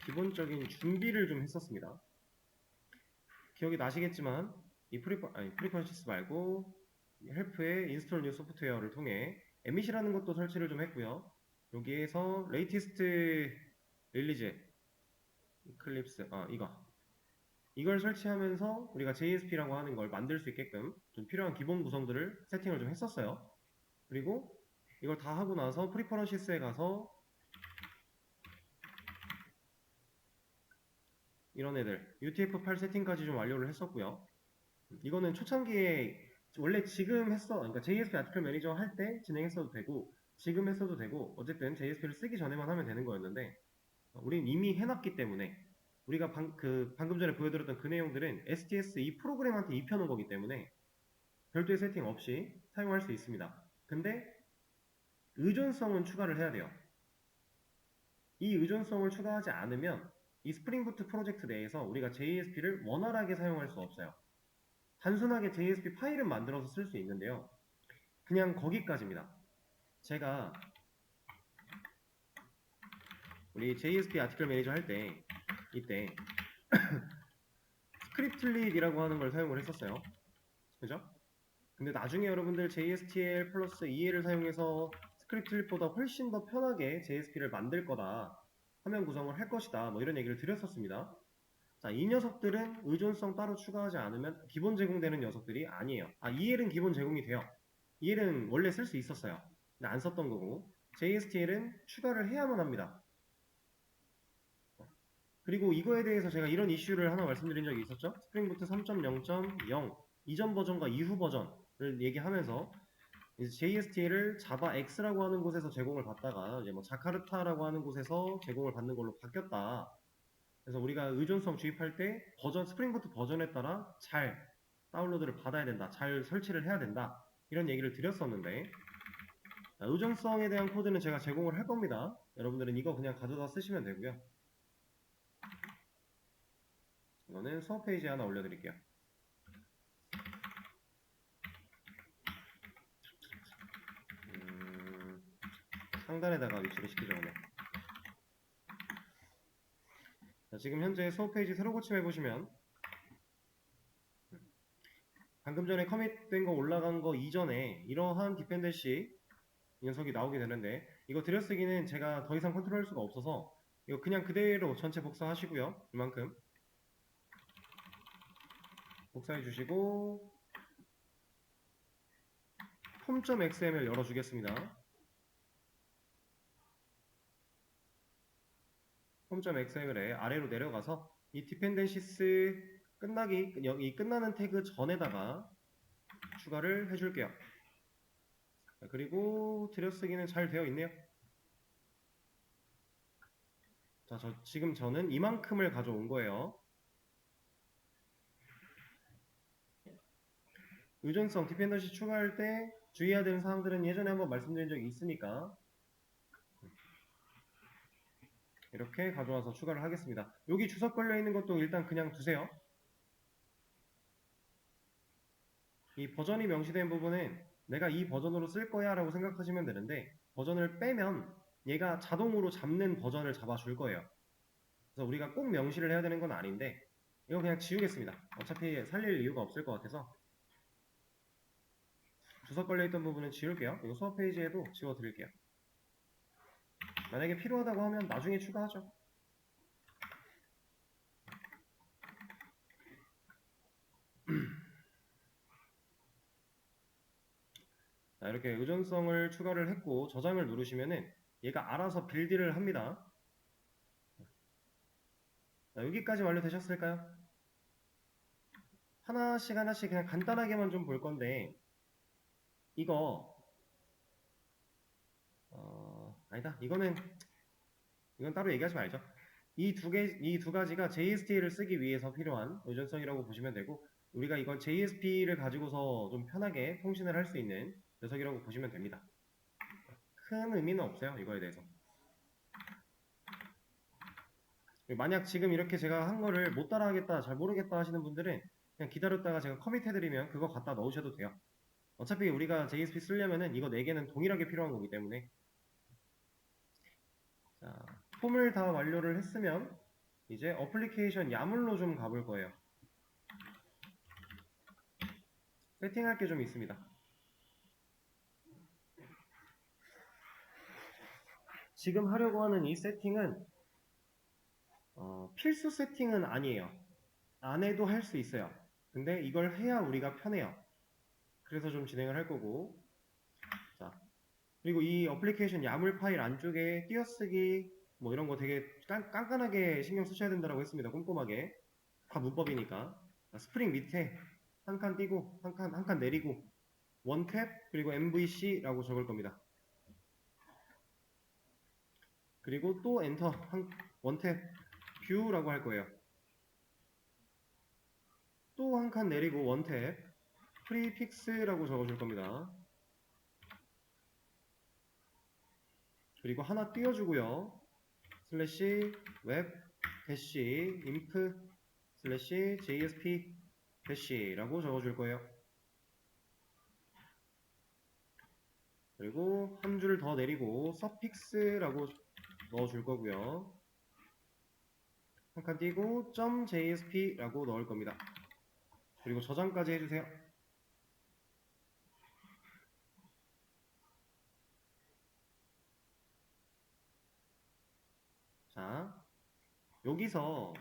기본적인 준비를 좀 했었습니다. 기억이 나시겠지만 이 프리퍼시스 말고 헬프의 인스톨 뉴 소프트웨어를 통해 emit이라는 것도 설치를 좀 했고요. 여기에서 레이티스트 릴리즈 이클립스 이걸 설치하면서 우리가 JSP라고 하는 걸 만들 수 있게끔 좀 필요한 기본 구성들을 세팅을 좀 했었어요. 그리고 이걸 다 하고 나서 프리퍼런시스에 가서 이런 애들 UTF-8 세팅까지 좀 완료를 했었고요. 이거는 초창기에 원래 지금 그러니까 JSP 아티클 매니저 할 때 진행했어도 되고 지금 했어도 되고 어쨌든 JSP를 쓰기 전에만 하면 되는 거였는데 우린 이미 해놨기 때문에 우리가 방금 전에 보여드렸던 그 내용들은 STS 이 프로그램한테 입혀놓은 거기 때문에 별도의 세팅 없이 사용할 수 있습니다. 근데 의존성은 추가를 해야 돼요. 이 의존성을 추가하지 않으면 이 스프링부트 프로젝트 내에서 우리가 JSP를 원활하게 사용할 수 없어요. 단순하게 JSP 파일은 만들어서 쓸 수 있는데요. 그냥 거기까지입니다. 제가 우리 JSP 아티클 매니저 할 때 이때 스크립틀릿이라고 하는 걸 사용을 했었어요. 그죠? 근데 나중에 여러분들 JSTL 플러스 EA를 사용해서 스크립틀릿보다 훨씬 더 편하게 JSP를 만들 거다. 화면 구성을 할 것이다. 뭐 이런 얘기를 드렸었습니다. 자, 이 녀석들은 의존성 따로 추가하지 않으면 기본 제공되는 녀석들이 아니에요. EL은 기본 제공이 돼요. EL은 원래 쓸 수 있었어요. 근데 안 썼던 거고 JSTL은 추가를 해야만 합니다. 그리고 이거에 대해서 제가 이런 이슈를 하나 말씀드린 적이 있었죠. 스프링부트 3.0.0 이전 버전과 이후 버전을 얘기하면서 이제 JSTL을 자바 X라고 하는 곳에서 제공을 받다가 이제 뭐 자카르타라고 하는 곳에서 제공을 받는 걸로 바뀌었다. 그래서 우리가 의존성 주입할 때 스프링부트 버전에 따라 잘 다운로드를 받아야 된다. 잘 설치를 해야 된다. 이런 얘기를 드렸었는데 의존성에 대한 코드는 제가 제공을 할 겁니다. 여러분들은 이거 그냥 가져다 쓰시면 되고요. 이거는 수업 페이지에 하나 올려드릴게요. 상단에다가 위치를 시키죠. 오늘. 자, 지금 현재 수업 페이지 새로 고침해 보시면 방금 전에 커밋된 거 올라간 거 이전에 이러한 디펜던시 녀석이 나오게 되는데 이거 들여쓰기는 제가 더 이상 컨트롤할 수가 없어서 이거 그냥 그대로 전체 복사하시고요. 이만큼 복사해 주시고 폼.xml 열어주겠습니다. 폼.xml에 아래로 내려가서 이 디펜던시스 여기 끝나는 태그 전에다가 추가를 해줄게요. 그리고 들여쓰기는 잘 되어 있네요. 자, 지금 저는 이만큼을 가져온 거예요. 의존성 디펜던시 추가할 때 주의해야 되는 사항들은 예전에 한번 말씀드린 적이 있으니까 이렇게 가져와서 추가를 하겠습니다. 여기 주석 걸려 있는 것도 일단 그냥 두세요. 이 버전이 명시된 부분은 내가 이 버전으로 쓸 거야 라고 생각하시면 되는데 버전을 빼면 얘가 자동으로 잡는 버전을 잡아줄 거예요. 그래서 우리가 꼭 명시를 해야 되는 건 아닌데 이거 그냥 지우겠습니다. 어차피 살릴 이유가 없을 것 같아서 주석 걸려있던 부분은 지울게요. 이거 수업 페이지에도 지워드릴게요. 만약에 필요하다고 하면 나중에 추가하죠. 자, 이렇게 의존성을 추가를 했고 저장을 누르시면은 얘가 알아서 빌드를 합니다. 자, 여기까지 완료되셨을까요? 하나씩 하나씩 그냥 간단하게만 좀 볼 건데 이거 아니다. 이건 따로 얘기하지 말죠. 이 두 가지가 JSTL을 쓰기 위해서 필요한 의존성이라고 보시면 되고 우리가 이건 JSP를 가지고서 좀 편하게 통신을 할 수 있는 녀석이라고 보시면 됩니다. 큰 의미는 없어요. 이거에 대해서. 만약 지금 이렇게 제가 한 거를 못 따라하겠다, 잘 모르겠다 하시는 분들은 그냥 기다렸다가 제가 커밋 해드리면 그거 갖다 넣으셔도 돼요. 어차피 우리가 JSP 쓰려면은 이거 4개는 동일하게 필요한 거기 때문에. 자, 폼을 다 완료를 했으면 이제 어플리케이션 야물로 좀 가볼 거예요. 세팅할 게 좀 있습니다. 지금 하려고 하는 이 세팅은 필수 세팅은 아니에요. 안 해도 할 수 있어요. 근데 이걸 해야 우리가 편해요. 그래서 좀 진행을 할 거고 자, 그리고 이 어플리케이션 야물 파일 안쪽에 띄어쓰기 뭐 이런 거 되게 깐깐하게 신경 쓰셔야 된다고 했습니다. 꼼꼼하게. 다 문법이니까. 스프링 밑에 한 칸 띄고 한 칸 내리고 원탭 그리고 MVC라고 적을 겁니다. 그리고 또 엔터 원탭 뷰라고 할 거예요. 또 한 칸 내리고 원탭 프리픽스라고 적어줄 겁니다. 그리고 하나 띄워주고요. 슬래시 웹 대시 인프 슬래시 JSP 대시라고 적어줄 거예요. 그리고 한 줄 더 내리고 서픽스라고 넣어줄 거고요. 한 칸 띄고 .jsp라고 넣을 겁니다. 그리고 저장까지 해주세요. 자, 여기서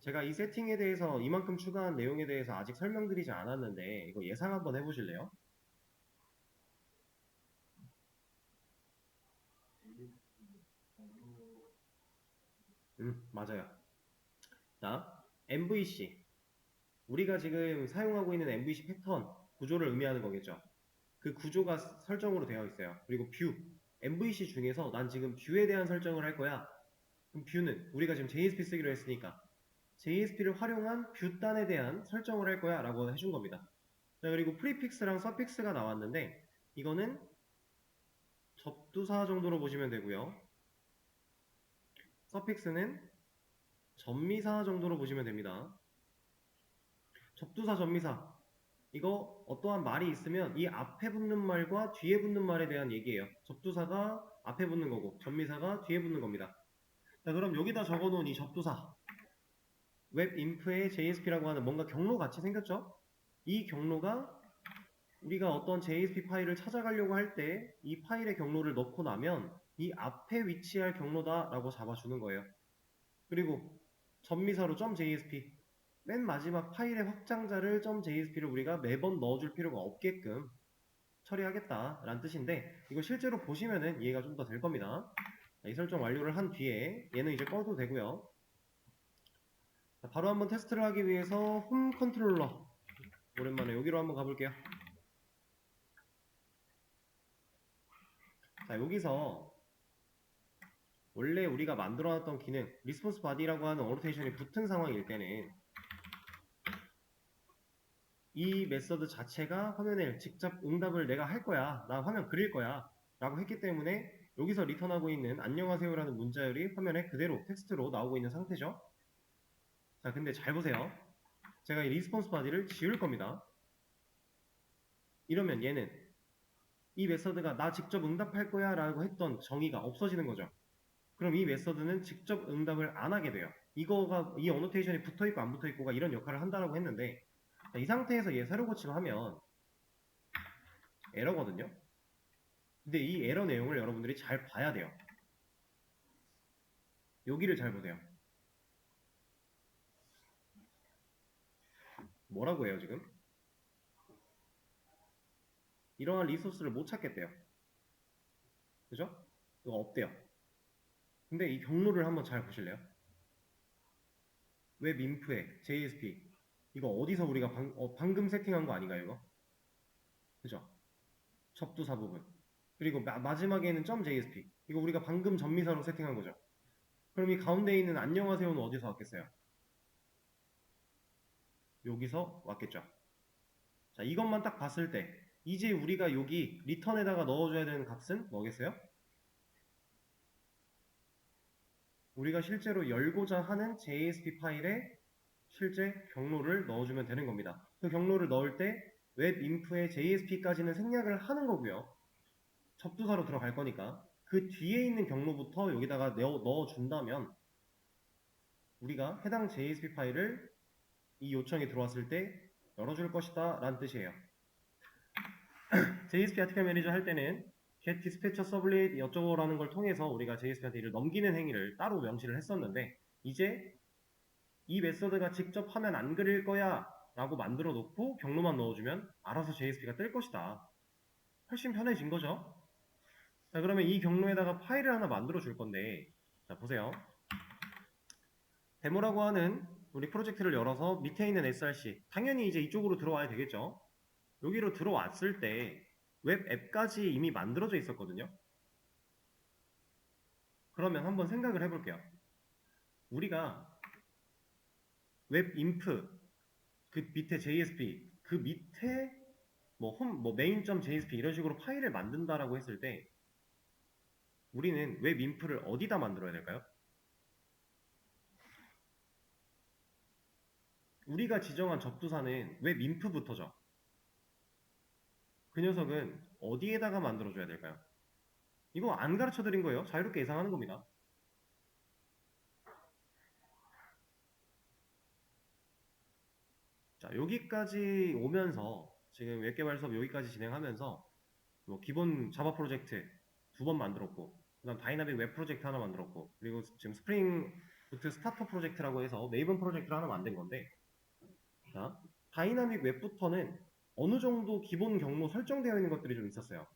제가 이 세팅에 대해서 이만큼 추가한 내용에 대해서 아직 설명드리지 않았는데 이거 예상 한번 해보실래요? 맞아요. 자, MVC. 우리가 지금 사용하고 있는 MVC 패턴 구조를 의미하는 거겠죠. 그 구조가 설정으로 되어 있어요. 그리고 뷰. MVC 중에서 난 지금 뷰에 대한 설정을 할 거야. 그럼 뷰는 우리가 지금 JSP 쓰기로 했으니까 JSP를 활용한 뷰단에 대한 설정을 할 거야 라고 해준 겁니다. 자, 그리고 프리픽스랑 서픽스가 나왔는데 이거는 접두사 정도로 보시면 되고요. 서픽스는 접미사 정도로 보시면 됩니다. 접두사, 접미사. 이거 어떠한 말이 있으면 이 앞에 붙는 말과 뒤에 붙는 말에 대한 얘기예요. 접두사가 앞에 붙는 거고 접미사가 뒤에 붙는 겁니다. 자, 그럼 여기다 적어놓은 이 접두사 웹인프의 JSP라고 하는 뭔가 경로 같이 생겼죠? 이 경로가 우리가 어떤 JSP 파일을 찾아가려고 할 때 이 파일의 경로를 넣고 나면 이 앞에 위치할 경로다 라고 잡아주는 거예요. 그리고 접미사로 .jsp 맨 마지막 파일의 확장자를 .jsp를 우리가 매번 넣어줄 필요가 없게끔 처리하겠다 라는 뜻인데 이거 실제로 보시면은 이해가 좀 더 될 겁니다. 자, 이 설정 완료를 한 뒤에 얘는 이제 꺼도 되고요. 자, 바로 한번 테스트를 하기 위해서 홈 컨트롤러 오랜만에 여기로 한번 가볼게요. 자, 여기서 원래 우리가 만들어놨던 기능 리스폰스 바디라고 하는 어노테이션이 붙은 상황일 때는 이 메서드 자체가 화면에 직접 응답을 내가 할 거야, 나 화면 그릴 거야 라고 했기 때문에 여기서 리턴하고 있는 안녕하세요 라는 문자열이 화면에 그대로 텍스트로 나오고 있는 상태죠. 자, 근데 잘 보세요. 제가 이 리스폰스 바디를 지울 겁니다. 이러면 얘는 이 메서드가 나 직접 응답할 거야 라고 했던 정의가 없어지는 거죠. 그럼 이 메서드는 직접 응답을 안 하게 돼요. 이 어노테이션이 붙어있고 안 붙어있고가 이런 역할을 한다고 했는데 자, 이 상태에서 얘 새로 고침하면 에러거든요. 근데 이 에러 내용을 여러분들이 잘 봐야 돼요. 여기를 잘 보세요. 뭐라고 해요 지금? 이러한 리소스를 못 찾겠대요. 그죠? 이거 없대요. 근데 이 경로를 한번 잘 보실래요? 웹 인프에 JSP 이거 어디서 우리가 방금 세팅한 거 아닌가요 이거? 그죠? 접두사 부분 그리고 마지막에는 .jsp 이거 우리가 방금 전미사로 세팅한 거죠. 그럼 이 가운데 있는 안녕하세요는 어디서 왔겠어요? 여기서 왔겠죠. 자, 이것만 딱 봤을 때 이제 우리가 여기 리턴에다가 넣어줘야 되는 값은 뭐겠어요? 우리가 실제로 열고자 하는 JSP 파일에 실제 경로를 넣어주면 되는 겁니다. 그 경로를 넣을 때 웹인프의 JSP까지는 생략을 하는 거고요. 접두사로 들어갈 거니까 그 뒤에 있는 경로부터 여기다가 넣어준다면 우리가 해당 JSP 파일을 이 요청이 들어왔을 때 열어줄 것이다 라는 뜻이에요. JSP 아티클 매니저 할 때는 get dispatcher sublet 어쩌고라는 걸 통해서 우리가 JSP한테 이를 넘기는 행위를 따로 명시를 했었는데 이제 이 메서드가 직접 화면 안 그릴 거야 라고 만들어 놓고 경로만 넣어주면 알아서 JSP가 뜰 것이다. 훨씬 편해진 거죠. 자, 그러면 이 경로에다가 파일을 하나 만들어 줄 건데 자, 보세요. 데모라고 하는 우리 프로젝트를 열어서 밑에 있는 src, 당연히 이제 이쪽으로 들어와야 되겠죠. 여기로 들어왔을 때 웹 앱까지 이미 만들어져 있었거든요. 그러면 한번 생각을 해볼게요. 우리가 웹 인프, 그 밑에 JSP, 그 밑에 뭐 main.jsp 이런 식으로 파일을 만든다라고 했을 때 우리는 웹 인프를 어디다 만들어야 될까요? 우리가 지정한 접두사는 웹 인프부터죠. 그 녀석은 어디에다가 만들어줘야 될까요? 이거 안 가르쳐 드린 거예요. 자유롭게 예상하는 겁니다. 자, 여기까지 오면서 지금 웹개발 수업 여기까지 진행하면서 뭐 기본 자바 프로젝트 2번 만들었고, 그 다음 다이나믹 웹 프로젝트 하나 만들었고, 그리고 지금 스프링 부트 스타터 프로젝트라고 해서 메이븐 프로젝트를 하나 만든 건데, 자, 다이나믹 웹부터는 어느 정도 기본 경로 설정되어 있는 것들이 좀 있었어요.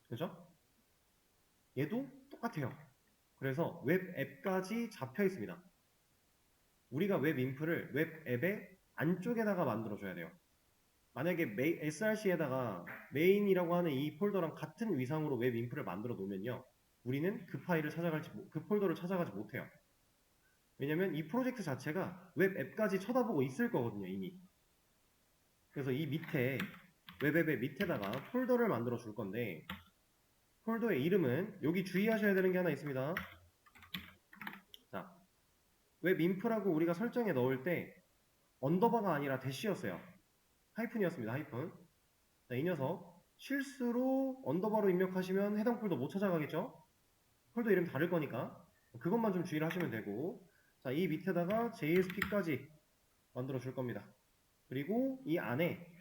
그죠? 얘도 똑같아요. 그래서 웹 앱까지 잡혀 있습니다. 우리가 웹 인프를 웹 앱의 안쪽에다가 만들어줘야 돼요. 만약에 src에다가 메인이라고 하는 이 폴더랑 같은 위상으로 웹 인프를 만들어 놓으면요, 우리는 그 파일을 그 폴더를 찾아가지 못해요. 왜냐면 이 프로젝트 자체가 웹 앱까지 쳐다보고 있을 거거든요, 이미. 그래서 이 밑에 웹 앱의 밑에다가 폴더를 만들어 줄 건데, 폴더의 이름은 여기 주의하셔야 되는 게 하나 있습니다. 자, 웹 인프라고 우리가 설정에 넣을 때 언더바가 아니라 대시였어요. 하이픈이었습니다. 하이픈. 자, 이 녀석 실수로 언더바로 입력하시면 해당 폴더 못 찾아가겠죠? 폴더 이름 다를 거니까 그것만 좀 주의를 하시면 되고, 자, 이 밑에다가 JSP까지 만들어 줄 겁니다. 그리고 이 안에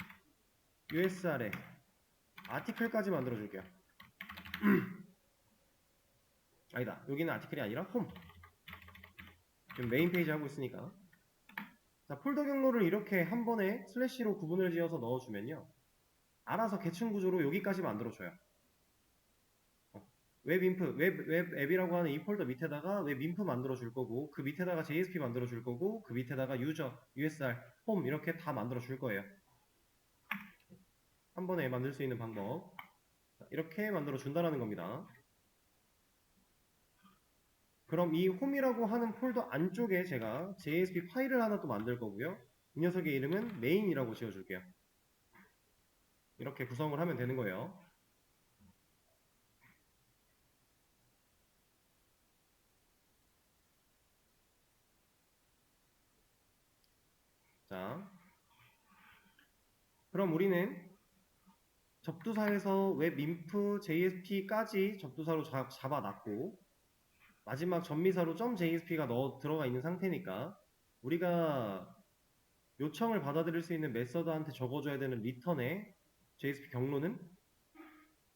USR에 아티클까지 만들어 줄게요. 아니다, 여기는 아티클이 아니라 홈. 지금 메인 페이지 하고 있으니까. 자, 폴더 경로를 이렇게 한 번에 슬래시로 구분을 지어서 넣어주면요, 알아서 계층 구조로 여기까지 만들어줘요. 웹인프, 웹 앱이라고 하는 이 폴더 밑에다가 웹인프 만들어 줄 거고, 그 밑에다가 JSP 만들어 줄 거고, 그 밑에다가 유저, USR, 홈 이렇게 다 만들어 줄 거예요. 한 번에 만들 수 있는 방법. 이렇게 만들어 준다라는 겁니다. 그럼 이 홈이라고 하는 폴더 안쪽에 제가 JSP 파일을 하나 또 만들 거고요. 이 녀석의 이름은 메인이라고 지어줄게요. 이렇게 구성을 하면 되는 거예요. 자, 그럼 우리는 접두사에서 웹인프 JSP까지 접두사로 잡아놨고, 마지막 전미사로 .jsp가 들어가 있는 상태니까 우리가 요청을 받아들일 수 있는 메서드한테 적어줘야 되는 리턴의 JSP 경로는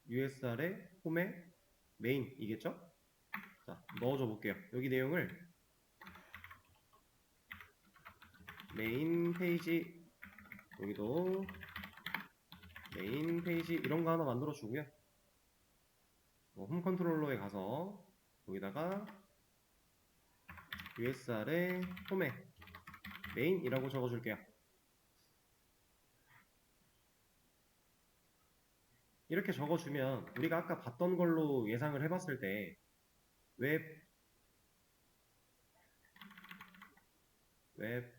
USR의 홈의 메인이겠죠? 자, 넣어줘 볼게요. 여기 내용을 메인 페이지, 여기도 메인 페이지 이런 거 하나 만들어 주고요. 홈 컨트롤러에 가서 여기다가 USR의 홈에 메인이라고 적어줄게요. 이렇게 적어주면 우리가 아까 봤던 걸로 예상을 해봤을 때 웹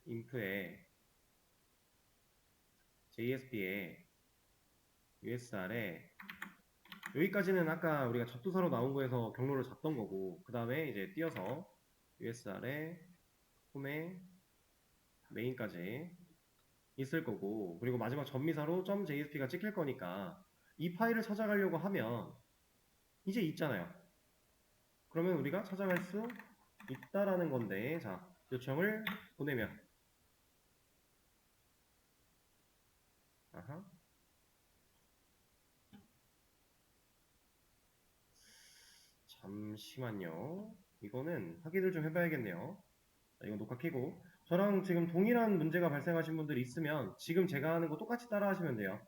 인프에 JSP에 USR에 여기까지는 아까 우리가 접두사로 나온 거에서 경로를 잡던 거고, 그 다음에 이제 띄어서 USR에 홈에 메인까지 있을 거고, 그리고 마지막 전미사로 .jsp가 찍힐 거니까 이 파일을 찾아가려고 하면 이제 있잖아요. 그러면 우리가 찾아갈 수 있다라는 건데, 자, 요청을 보내면 아하. 잠시만요. 이거는 확인을 좀 해봐야겠네요. 자, 이건 녹화 켜고. 저랑 지금 동일한 문제가 발생하신 분들이 있으면 지금 제가 하는 거 똑같이 따라 하시면 돼요.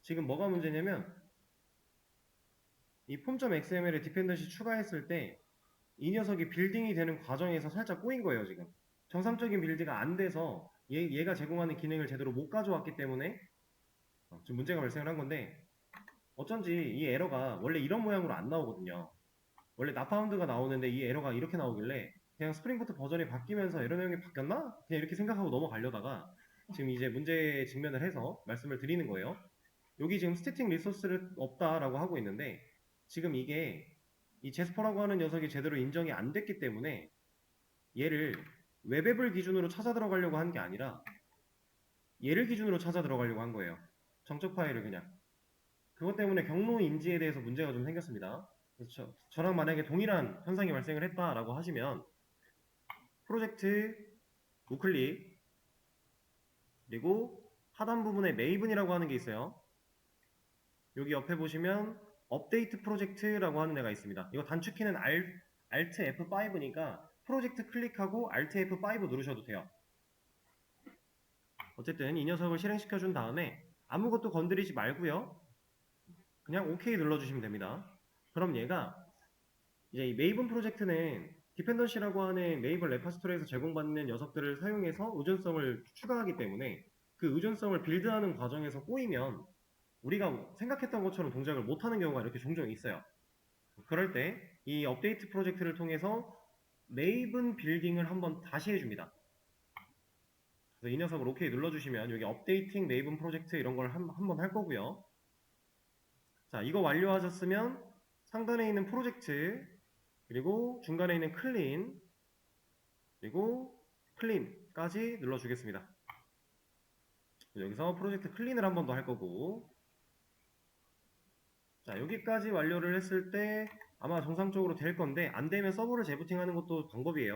지금 뭐가 문제냐면 이 폼.xml에 디펜던시 추가했을 때 이 녀석이 빌딩이 되는 과정에서 살짝 꼬인 거예요, 지금. 정상적인 빌드가 안 돼서 얘가 제공하는 기능을 제대로 못 가져왔기 때문에 좀 문제가 발생을 한 건데, 어쩐지 이 에러가 원래 이런 모양으로 안 나오거든요. 원래 나파운드가 나오는데 이 에러가 이렇게 나오길래 그냥 스프링부트 버전이 바뀌면서 에러 내용이 바뀌었나? 그냥 이렇게 생각하고 넘어가려다가 지금 이제 문제에 직면을 해서 말씀을 드리는 거예요. 여기 지금 스태틱 리소스를 없다라고 하고 있는데, 지금 이게 이 제스퍼라고 하는 녀석이 제대로 인정이 안 됐기 때문에 얘를 웹앱을 기준으로 찾아 들어가려고 한 게 아니라 얘를 기준으로 찾아 들어가려고 한 거예요. 정적 파일을 그냥. 그것 때문에 경로 인지에 대해서 문제가 좀 생겼습니다. 그래서 저랑 만약에 동일한 현상이 발생을 했다라고 하시면 프로젝트 우클릭 그리고 하단 부분에 메이븐이라고 하는 게 있어요. 여기 옆에 보시면 업데이트 프로젝트라고 하는 애가 있습니다. 이거 단축키는 Alt F5니까 프로젝트 클릭하고 Alt F5 누르셔도 돼요. 어쨌든 이 녀석을 실행시켜 준 다음에 아무것도 건드리지 말고요. 그냥 OK 눌러주시면 됩니다. 그럼 얘가 이제 이 메이븐 프로젝트는 디펜던시라고 하는 메이블 레파스토리에서 제공받는 녀석들을 사용해서 의존성을 추가하기 때문에 그 의존성을 빌드하는 과정에서 꼬이면 우리가 생각했던 것처럼 동작을 못하는 경우가 이렇게 종종 있어요. 그럴 때 이 업데이트 프로젝트를 통해서 메이븐 빌딩을 한번 다시 해줍니다. 그래서 이 녀석을 OK 눌러주시면 여기 업데이팅 메이븐 프로젝트 이런 걸 한번 할 거고요. 자, 이거 완료하셨으면 상단에 있는 프로젝트 그리고 중간에 있는 클린 그리고 클린까지 눌러주겠습니다. 여기서 프로젝트 클린을 한 번 더 할 거고, 자, 여기까지 완료를 했을 때 아마 정상적으로 될 건데 안 되면 서버를 재부팅 하는 것도 방법이에요.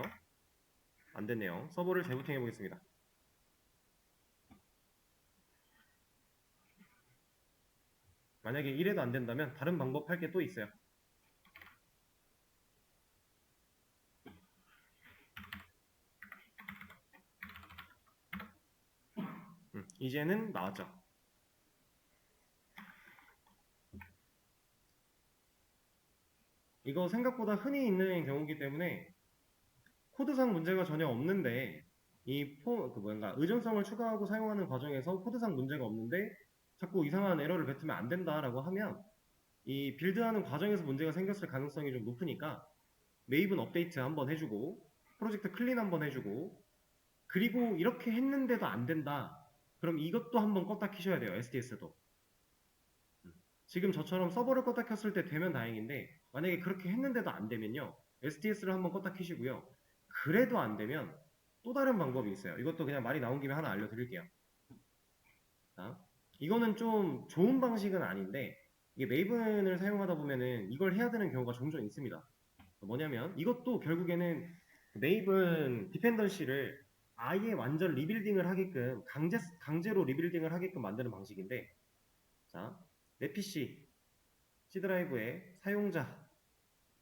안 됐네요. 서버를 재부팅 해보겠습니다. 만약에 이래도 안 된다면 다른 방법 할 게 또 있어요. 이제는 나왔죠. 이거 생각보다 흔히 있는 경우이기 때문에 코드상 문제가 전혀 없는데 뭔가 의존성을 추가하고 사용하는 과정에서 코드상 문제가 없는데 자꾸 이상한 에러를 뱉으면 안 된다라고 하면 이 빌드하는 과정에서 문제가 생겼을 가능성이 좀 높으니까 메이븐 업데이트 한번 해주고 프로젝트 클린 한번 해주고, 그리고 이렇게 했는데도 안 된다 그럼 이것도 한번 껐다 키셔야 돼요. STS도. 지금 저처럼 서버를 껐다 켰을 때 되면 다행인데 만약에 그렇게 했는데도 안 되면요, STS를 한번 껐다 키시고요. 그래도 안 되면 또 다른 방법이 있어요. 이것도 그냥 말이 나온 김에 하나 알려드릴게요. 자, 이거는 좀 좋은 방식은 아닌데 이게 메이븐을 사용하다 보면은 이걸 해야 되는 경우가 종종 있습니다. 뭐냐면 이것도 결국에는 메이븐 디펜던시를 아예 완전 리빌딩을 하게끔 강제로 리빌딩을 하게끔 만드는 방식인데, 자, 내 PC C 드라이브에 사용자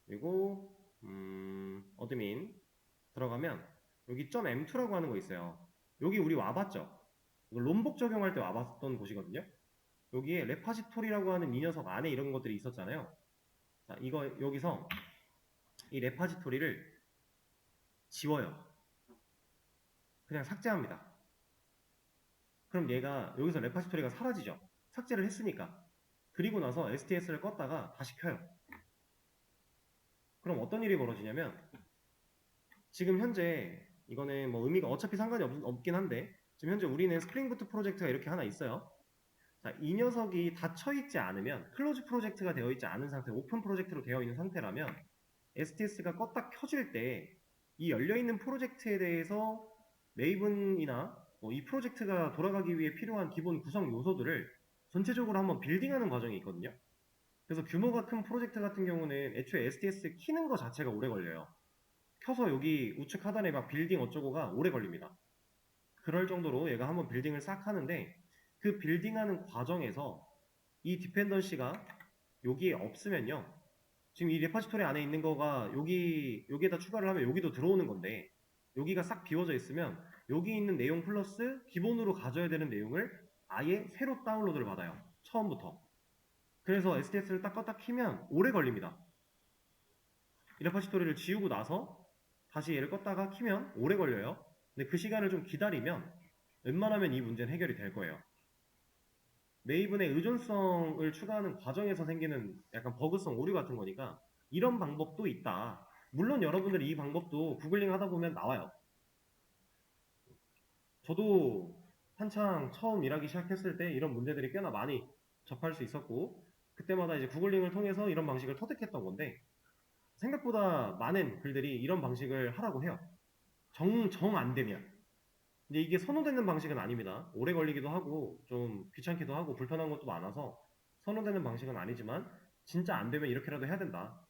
그리고 어드민 들어가면 여기 .m2라고 하는 거 있어요. 여기 우리 와봤죠? 이거 롬복 적용할 때 와봤던 곳이거든요. 여기에 레파지토리라고 하는 이 녀석 안에 이런 것들이 있었잖아요. 자, 이거 여기서 이 레파지토리를 지워요. 그냥 삭제합니다. 그럼 얘가 여기서 레파지토리가 사라지죠. 삭제를 했으니까. 그리고 나서 STS를 껐다가 다시 켜요. 그럼 어떤 일이 벌어지냐면 지금 현재 이거는 뭐 의미가 어차피 상관이 없긴 한데 지금 현재 우리는 스프링부트 프로젝트가 이렇게 하나 있어요. 자, 이 녀석이 닫혀 있지 않으면, 클로즈 프로젝트가 되어 있지 않은 상태, 오픈 프로젝트로 되어 있는 상태라면 STS가 껐다 켜질 때 이 열려있는 프로젝트에 대해서 메이븐이나 이 프로젝트가 돌아가기 위해 필요한 기본 구성 요소들을 전체적으로 한번 빌딩하는 과정이 있거든요. 그래서 규모가 큰 프로젝트 같은 경우는 애초에 STS 키는 거 자체가 오래 걸려요. 켜서 여기 우측 하단에 막 빌딩 어쩌고가 오래 걸립니다. 그럴 정도로 얘가 한번 빌딩을 싹 하는데 그 빌딩하는 과정에서 이 디펜던시가 여기에 없으면요, 지금 이 레파지토리 안에 있는 거가 여기에다 추가를 하면 여기도 들어오는 건데 여기가 싹 비워져 있으면 여기 있는 내용 플러스 기본으로 가져야 되는 내용을 아예 새로 다운로드를 받아요. 처음부터. 그래서 STS를 딱 껐다 키면 오래 걸립니다. 이 레퍼지토리를 지우고 나서 다시 얘를 껐다가 키면 오래 걸려요. 근데 그 시간을 좀 기다리면 웬만하면 이 문제는 해결이 될 거예요. 메이븐의 의존성을 추가하는 과정에서 생기는 약간 버그성 오류 같은 거니까 이런 방법도 있다. 물론 여러분들이 이 방법도 구글링 하다 보면 나와요. 저도 한창 처음 일하기 시작했을 때 이런 문제들이 꽤나 많이 접할 수 있었고 그때마다 이제 구글링을 통해서 이런 방식을 터득했던 건데 생각보다 많은 글들이 이런 방식을 하라고 해요. 정 안 되면. 근데 이게 선호되는 방식은 아닙니다. 오래 걸리기도 하고 좀 귀찮기도 하고 불편한 것도 많아서 선호되는 방식은 아니지만 진짜 안 되면 이렇게라도 해야 된다.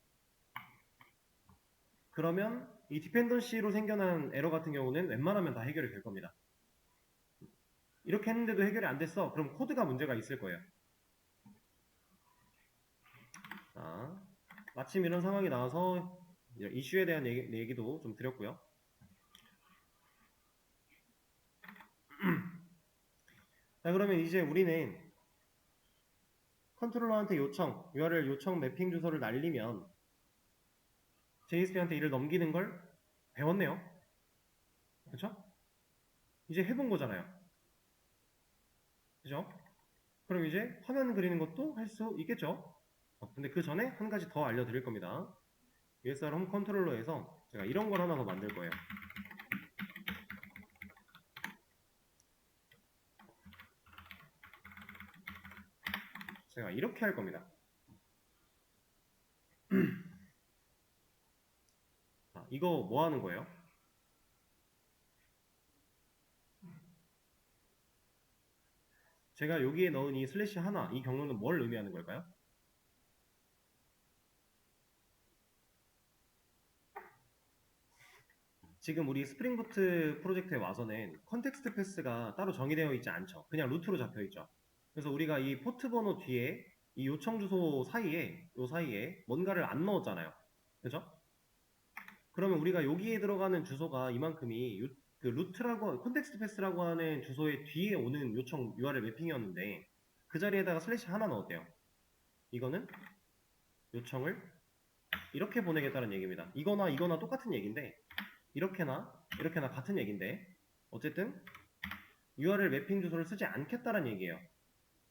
그러면 이 디펜던시로 생겨난 에러 같은 경우는 웬만하면 다 해결이 될 겁니다. 이렇게 했는데도 해결이 안 됐어. 그럼 코드가 문제가 있을 거예요. 자, 마침 이런 상황이 나와서 이슈에 대한 얘기도 좀 드렸고요. 자, 그러면 이제 우리는 컨트롤러한테 요청, URL 요청 매핑 주소를 날리면 JSP한테 이를 넘기는 걸 배웠네요. 그쵸? 이제 해본 거잖아요. 그죠? 그럼 이제 화면 그리는 것도 할 수 있겠죠? 근데 그 전에 한 가지 더 알려드릴 겁니다. USR 홈 컨트롤러에서 제가 이런 걸 하나 더 만들 거예요. 제가 이렇게 할 겁니다. 자, 이거 뭐 하는 거예요? 제가 여기에 넣은 이 슬래시 하나, 이 경로는 뭘 의미하는 걸까요? 지금 우리 스프링부트 프로젝트에 와서는 컨텍스트 패스가 따로 정의되어 있지 않죠. 그냥 루트로 잡혀 있죠. 그래서 우리가 이 포트 번호 뒤에 이 요청 주소 사이에 요 사이에 뭔가를 안 넣었잖아요. 그죠? 그러면 우리가 여기에 들어가는 주소가 이만큼이 그 루트라고 컨텍스트 패스라고 하는 주소의 뒤에 오는 요청 URL 매핑이었는데 그 자리에다가 슬래시 하나 넣었대요. 이거는 요청을 이렇게 보내겠다는 얘기입니다. 이거나 이거나 똑같은 얘기인데 이렇게나 이렇게나 같은 얘기인데 어쨌든 URL 매핑 주소를 쓰지 않겠다는 얘기예요.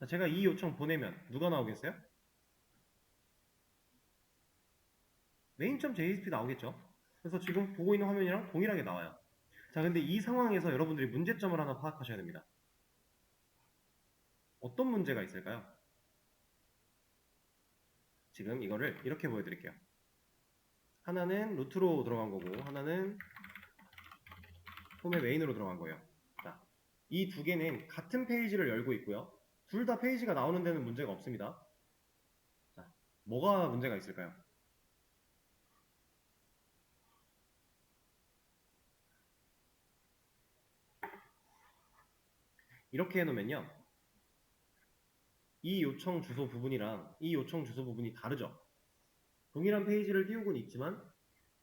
제가 이 요청 보내면 누가 나오겠어요? main.jsp 나오겠죠. 그래서 지금 보고 있는 화면이랑 동일하게 나와요. 자, 근데 이 상황에서 여러분들이 문제점을 하나 파악하셔야 됩니다. 어떤 문제가 있을까요? 지금 이거를 이렇게 보여드릴게요. 하나는 루트로 들어간 거고 하나는 홈의 메인으로 들어간 거예요. 자, 이 두 개는 같은 페이지를 열고 있고요. 둘 다 페이지가 나오는 데는 문제가 없습니다. 자, 뭐가 문제가 있을까요? 이렇게 해놓으면요. 이 요청 주소 부분이랑 이 요청 주소 부분이 다르죠. 동일한 페이지를 띄우고는 있지만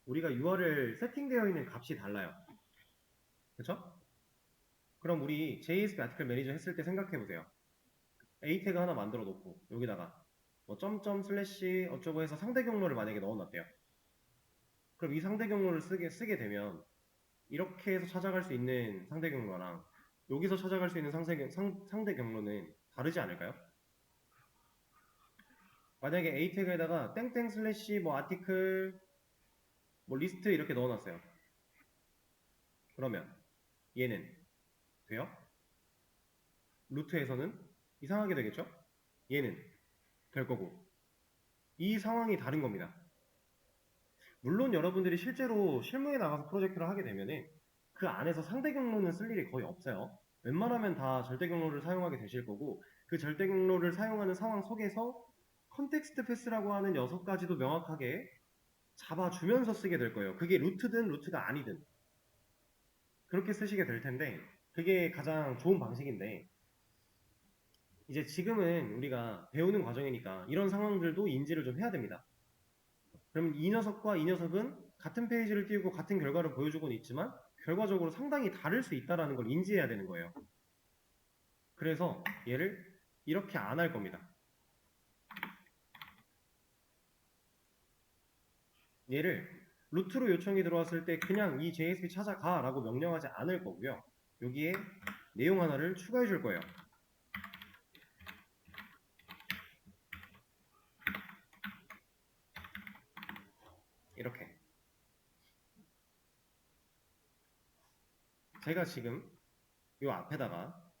우리가 URL 세팅되어 있는 값이 달라요. 그쵸? 그럼 우리 JSP 아티클 매니저 했을 때 생각해보세요. A 태그 하나 만들어 놓고 여기다가 뭐 점점 슬래시 어쩌고 해서 상대 경로를 만약에 넣어놨대요. 그럼 이 상대 경로를 쓰게 되면 이렇게 해서 찾아갈 수 있는 상대 경로랑 여기서 찾아갈 수 있는 상대 경로는 다르지 않을까요? 만약에 A 태그에다가 땡땡 슬래시 뭐 아티클 뭐 리스트 이렇게 넣어놨어요. 그러면 얘는 돼요? 루트에서는 이상하게 되겠죠? 얘는 될 거고 이 상황이 다른 겁니다. 물론 여러분들이 실제로 실무에 나가서 프로젝트를 하게 되면은 그 안에서 상대 경로는 쓸 일이 거의 없어요. 웬만하면 다 절대 경로를 사용하게 되실 거고 그 절대 경로를 사용하는 상황 속에서 컨텍스트 패스라고 하는 녀석까지도 명확하게 잡아주면서 쓰게 될 거예요. 그게 루트든 루트가 아니든 그렇게 쓰시게 될 텐데 그게 가장 좋은 방식인데 이제 지금은 우리가 배우는 과정이니까 이런 상황들도 인지를 좀 해야 됩니다. 그러면 이 녀석과 이 녀석은 같은 페이지를 띄우고 같은 결과를 보여주고는 있지만 결과적으로 상당히 다를 수 있다는 걸 인지해야 되는 거예요. 그래서 얘를 이렇게 안 할 겁니다. 얘를 루트로 요청이 들어왔을 때 그냥 이 JSP 찾아가 라고 명령하지 않을 거고요. 여기에 내용 하나를 추가해 줄 거예요. 이렇게. 제가 지금 이 앞에다가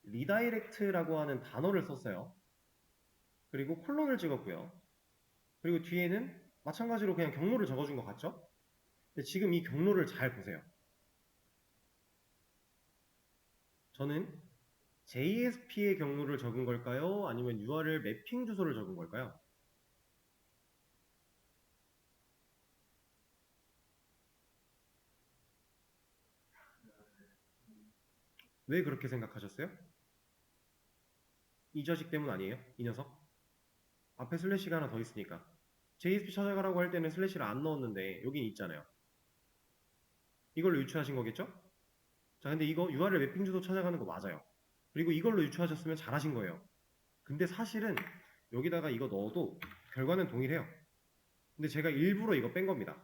리다이렉트라고 하는 단어를 썼어요. 그리고 콜론을 찍었고요. 그리고 뒤에는 마찬가지로 그냥 경로를 적어준 것 같죠? 근데 지금 이 경로를 잘 보세요. 저는 JSP의 경로를 적은 걸까요? 아니면 URL 매핑 주소를 적은 걸까요? 왜 그렇게 생각하셨어요? 이 자식 때문 아니에요? 이 녀석? 앞에 슬래시가 하나 더 있으니까. JSP 찾아가라고 할 때는 슬래시를 안 넣었는데 여긴 있잖아요. 이걸로 유추하신 거겠죠? 자, 근데 이거 URL 매핑 주소 찾아가는 거 맞아요. 그리고 이걸로 유추하셨으면 잘하신 거예요. 근데 사실은 여기다가 이거 넣어도 결과는 동일해요. 근데 제가 일부러 이거 뺀 겁니다.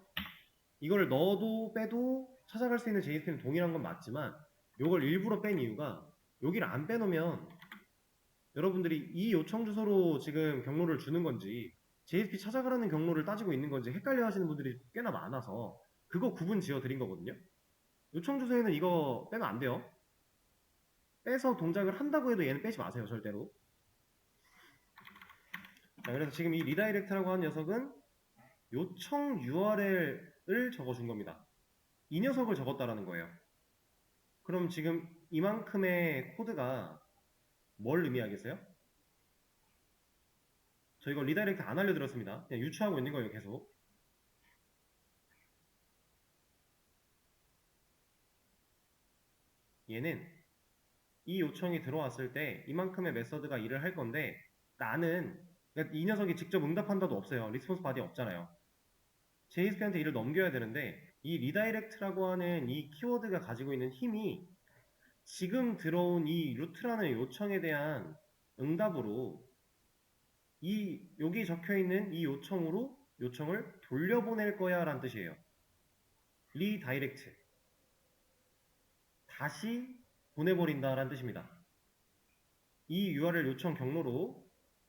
이걸 넣어도 빼도 찾아갈 수 있는 JSP는 동일한 건 맞지만 이걸 일부러 뺀 이유가 여기를 안 빼놓으면 여러분들이 이 요청 주소로 지금 경로를 주는 건지 JSP 찾아가라는 경로를 따지고 있는 건지 헷갈려 하시는 분들이 꽤나 많아서 그거 구분 지어 드린 거거든요. 요청 주소에는 이거 빼면 안 돼요. 빼서 동작을 한다고 해도 얘는 빼지 마세요, 절대로. 자, 그래서 지금 이 리다이렉트라고 하는 녀석은 요청 URL을 적어준 겁니다. 이 녀석을 적었다라는 거예요. 그럼 지금 이만큼의 코드가 뭘 의미하겠어요? 저 이거 리다이렉트 안 알려드렸습니다. 그냥 유추하고 있는 거예요, 계속. 얘는 이 요청이 들어왔을 때 이만큼의 메서드가 일을 할 건데 나는 그러니까 이 녀석이 직접 응답한다도 없어요. 리스폰스 바디 없잖아요. JSP한테 일을 넘겨야 되는데 이 리다이렉트라고 하는 이 키워드가 가지고 있는 힘이 지금 들어온 이 루트라는 요청에 대한 응답으로 여기 적혀 있는 이 요청으로 요청을 돌려보낼 거야 라는 뜻이에요. 리다이렉트. 다시 보내버린다 라는 뜻입니다. 이 URL 요청 경로로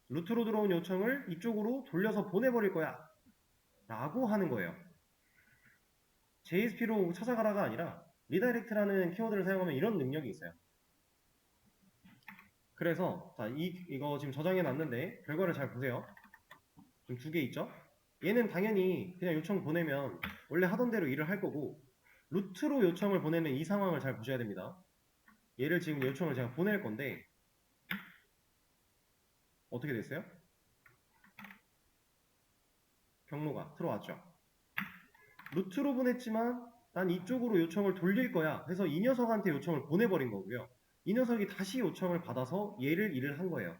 루트로 들어온 요청을 이쪽으로 돌려서 보내버릴 거야 라고 하는 거예요. JSP로 찾아가라가 아니라 리다이렉트라는 키워드를 사용하면 이런 능력이 있어요. 그래서 자, 이거 지금 저장해 놨는데 결과를 잘 보세요. 지금 두 개 있죠? 얘는 당연히 그냥 요청 보내면 원래 하던 대로 일을 할 거고 루트로 요청을 보내는 이 상황을 잘 보셔야 됩니다. 얘를 지금 요청을 제가 보낼 건데 어떻게 됐어요? 경로가 들어왔죠. 루트로 보냈지만 난 이쪽으로 요청을 돌릴 거야 해서 이 녀석한테 요청을 보내버린 거고요. 이 녀석이 다시 요청을 받아서 얘를 일을 한 거예요.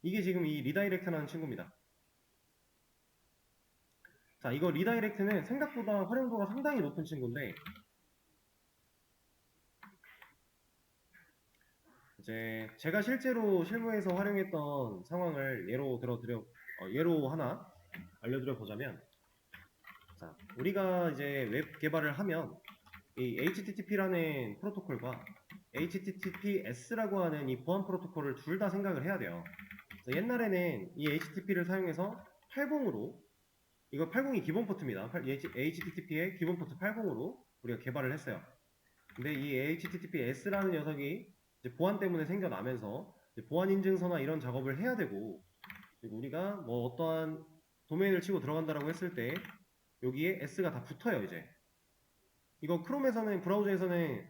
이게 지금 이 리다이렉트라는 친구입니다. 자, 이거 리다이렉트는 생각보다 활용도가 상당히 높은 친구인데 이제 제가 실제로 실무에서 활용했던 상황을 예로 하나 알려드려 보자면 자, 우리가 이제 웹 개발을 하면 이 HTTP라는 프로토콜과 HTTPS라고 하는 이 보안 프로토콜을 둘 다 생각을 해야 돼요. 옛날에는 이 HTTP를 사용해서 80으로 이거 80이 기본 포트입니다. HTTP의 기본 포트 80으로 우리가 개발을 했어요. 근데 이 HTTPS라는 녀석이 이제 보안 때문에 생겨나면서 보안 인증서나 이런 작업을 해야 되고 그리고 우리가 뭐 어떠한 도메인을 치고 들어간다라고 했을 때 여기에 S가 다 붙어요 이제. 이거 크롬에서는 브라우저에서는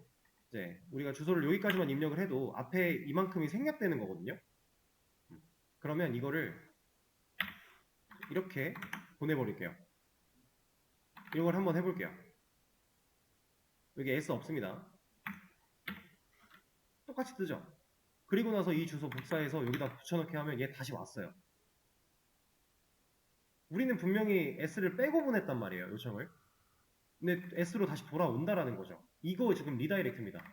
이제 우리가 주소를 여기까지만 입력을 해도 앞에 이만큼이 생략되는 거거든요. 그러면 이거를 이렇게 보내버릴게요. 이걸 한번 해볼게요. 여기 S 없습니다. 똑같이 뜨죠. 그리고 나서 이 주소 복사해서 여기다 붙여넣기 하면 얘 다시 왔어요. 우리는 분명히 S를 빼고 보냈단 말이에요, 요청을. 근데 S로 다시 돌아온다라는 거죠. 이거 지금 리다이렉트입니다.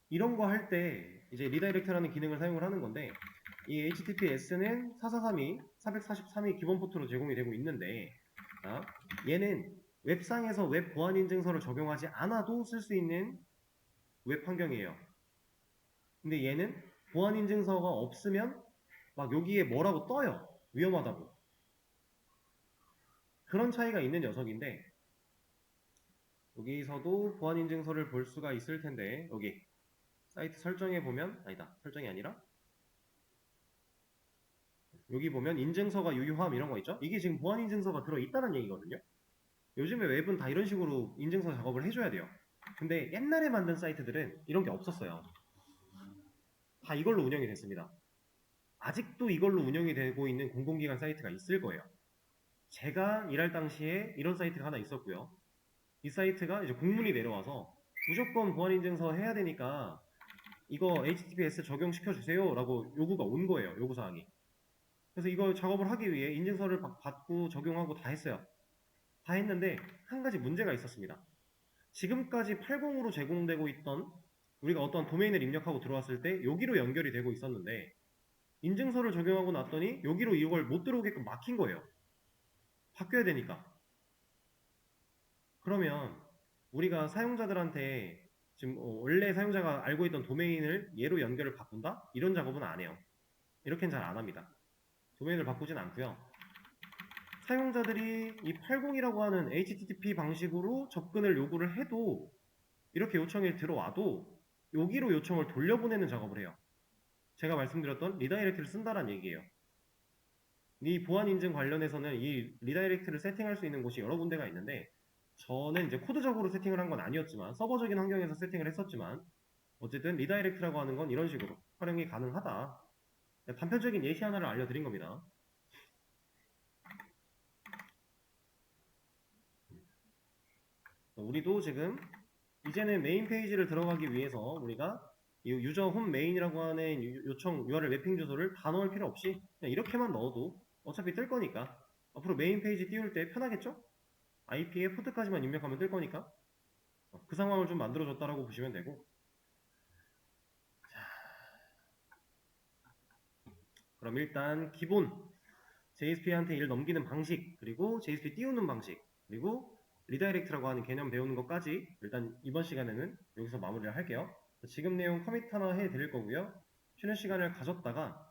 이런 거 할 때 이제 리다이렉트라는 기능을 사용을 하는 건데, 이 HTTPS는 443이 기본 포트로 제공이 되고 있는데, 자, 얘는 웹상에서 웹 보안 인증서를 적용하지 않아도 쓸 수 있는 웹 환경이에요. 근데 얘는 보안 인증서가 없으면 막 여기에 뭐라고 떠요. 위험하다고. 그런 차이가 있는 녀석인데, 여기서도 보안 인증서를 볼 수가 있을 텐데, 여기 사이트 설정에 보면, 아니다, 설정이 아니라 여기 보면 인증서가 유효함 이런 거 있죠? 이게 지금 보안 인증서가 들어있다는 얘기거든요. 요즘에 웹은 다 이런 식으로 인증서 작업을 해줘야 돼요. 근데 옛날에 만든 사이트들은 이런 게 없었어요. 다 이걸로 운영이 됐습니다. 아직도 이걸로 운영이 되고 있는 공공기관 사이트가 있을 거예요. 제가 일할 당시에 이런 사이트가 하나 있었고요. 이 사이트가 이제 공문이 내려와서 무조건 보안 인증서 해야 되니까 이거 HTTPS 적용시켜 주세요 라고 요구가 온 거예요. 요구사항이. 그래서 이거 작업을 하기 위해 인증서를 받고 적용하고 다 했어요. 다 했는데 한 가지 문제가 있었습니다. 지금까지 80으로 제공되고 있던, 우리가 어떤 도메인을 입력하고 들어왔을 때 여기로 연결이 되고 있었는데, 인증서를 적용하고 났더니 여기로 이걸 못 들어오게끔 막힌 거예요. 바뀌어야 되니까. 그러면 우리가 사용자들한테 지금 원래 사용자가 알고 있던 도메인을 얘로 연결을 바꾼다? 이런 작업은 안 해요. 이렇게는 잘 안 합니다. 도메인을 바꾸진 않고요. 사용자들이 이 80이라고 하는 HTTP 방식으로 접근을 요구를 해도, 이렇게 요청이 들어와도 여기로 요청을 돌려보내는 작업을 해요. 제가 말씀드렸던 리다이렉트를 쓴다는 얘기예요. 이 보안 인증 관련해서는 이 리다이렉트를 세팅할 수 있는 곳이 여러 군데가 있는데, 저는 이제 코드적으로 세팅을 한 건 아니었지만, 서버적인 환경에서 세팅을 했었지만, 어쨌든 리다이렉트라고 하는 건 이런 식으로 활용이 가능하다. 단편적인 예시 하나를 알려드린 겁니다. 우리도 지금 이제는 메인 페이지를 들어가기 위해서 우리가 이 유저 홈 메인이라고 하는 요청 URL 맵핑 주소를 다 넣을 필요 없이 그냥 이렇게만 넣어도 어차피 뜰 거니까 앞으로 메인 페이지 띄울 때 편하겠죠? IP에 포트까지만 입력하면 뜰 거니까 그 상황을 좀 만들어줬다라고 보시면 되고, 그럼 일단 기본 JSP한테 일 넘기는 방식, 그리고 JSP 띄우는 방식, 그리고 리다이렉트라고 하는 개념 배우는 것까지 일단 이번 시간에는 여기서 마무리를 할게요. 지금 내용 커밋 하나 해드릴 거고요. 쉬는 시간을 가졌다가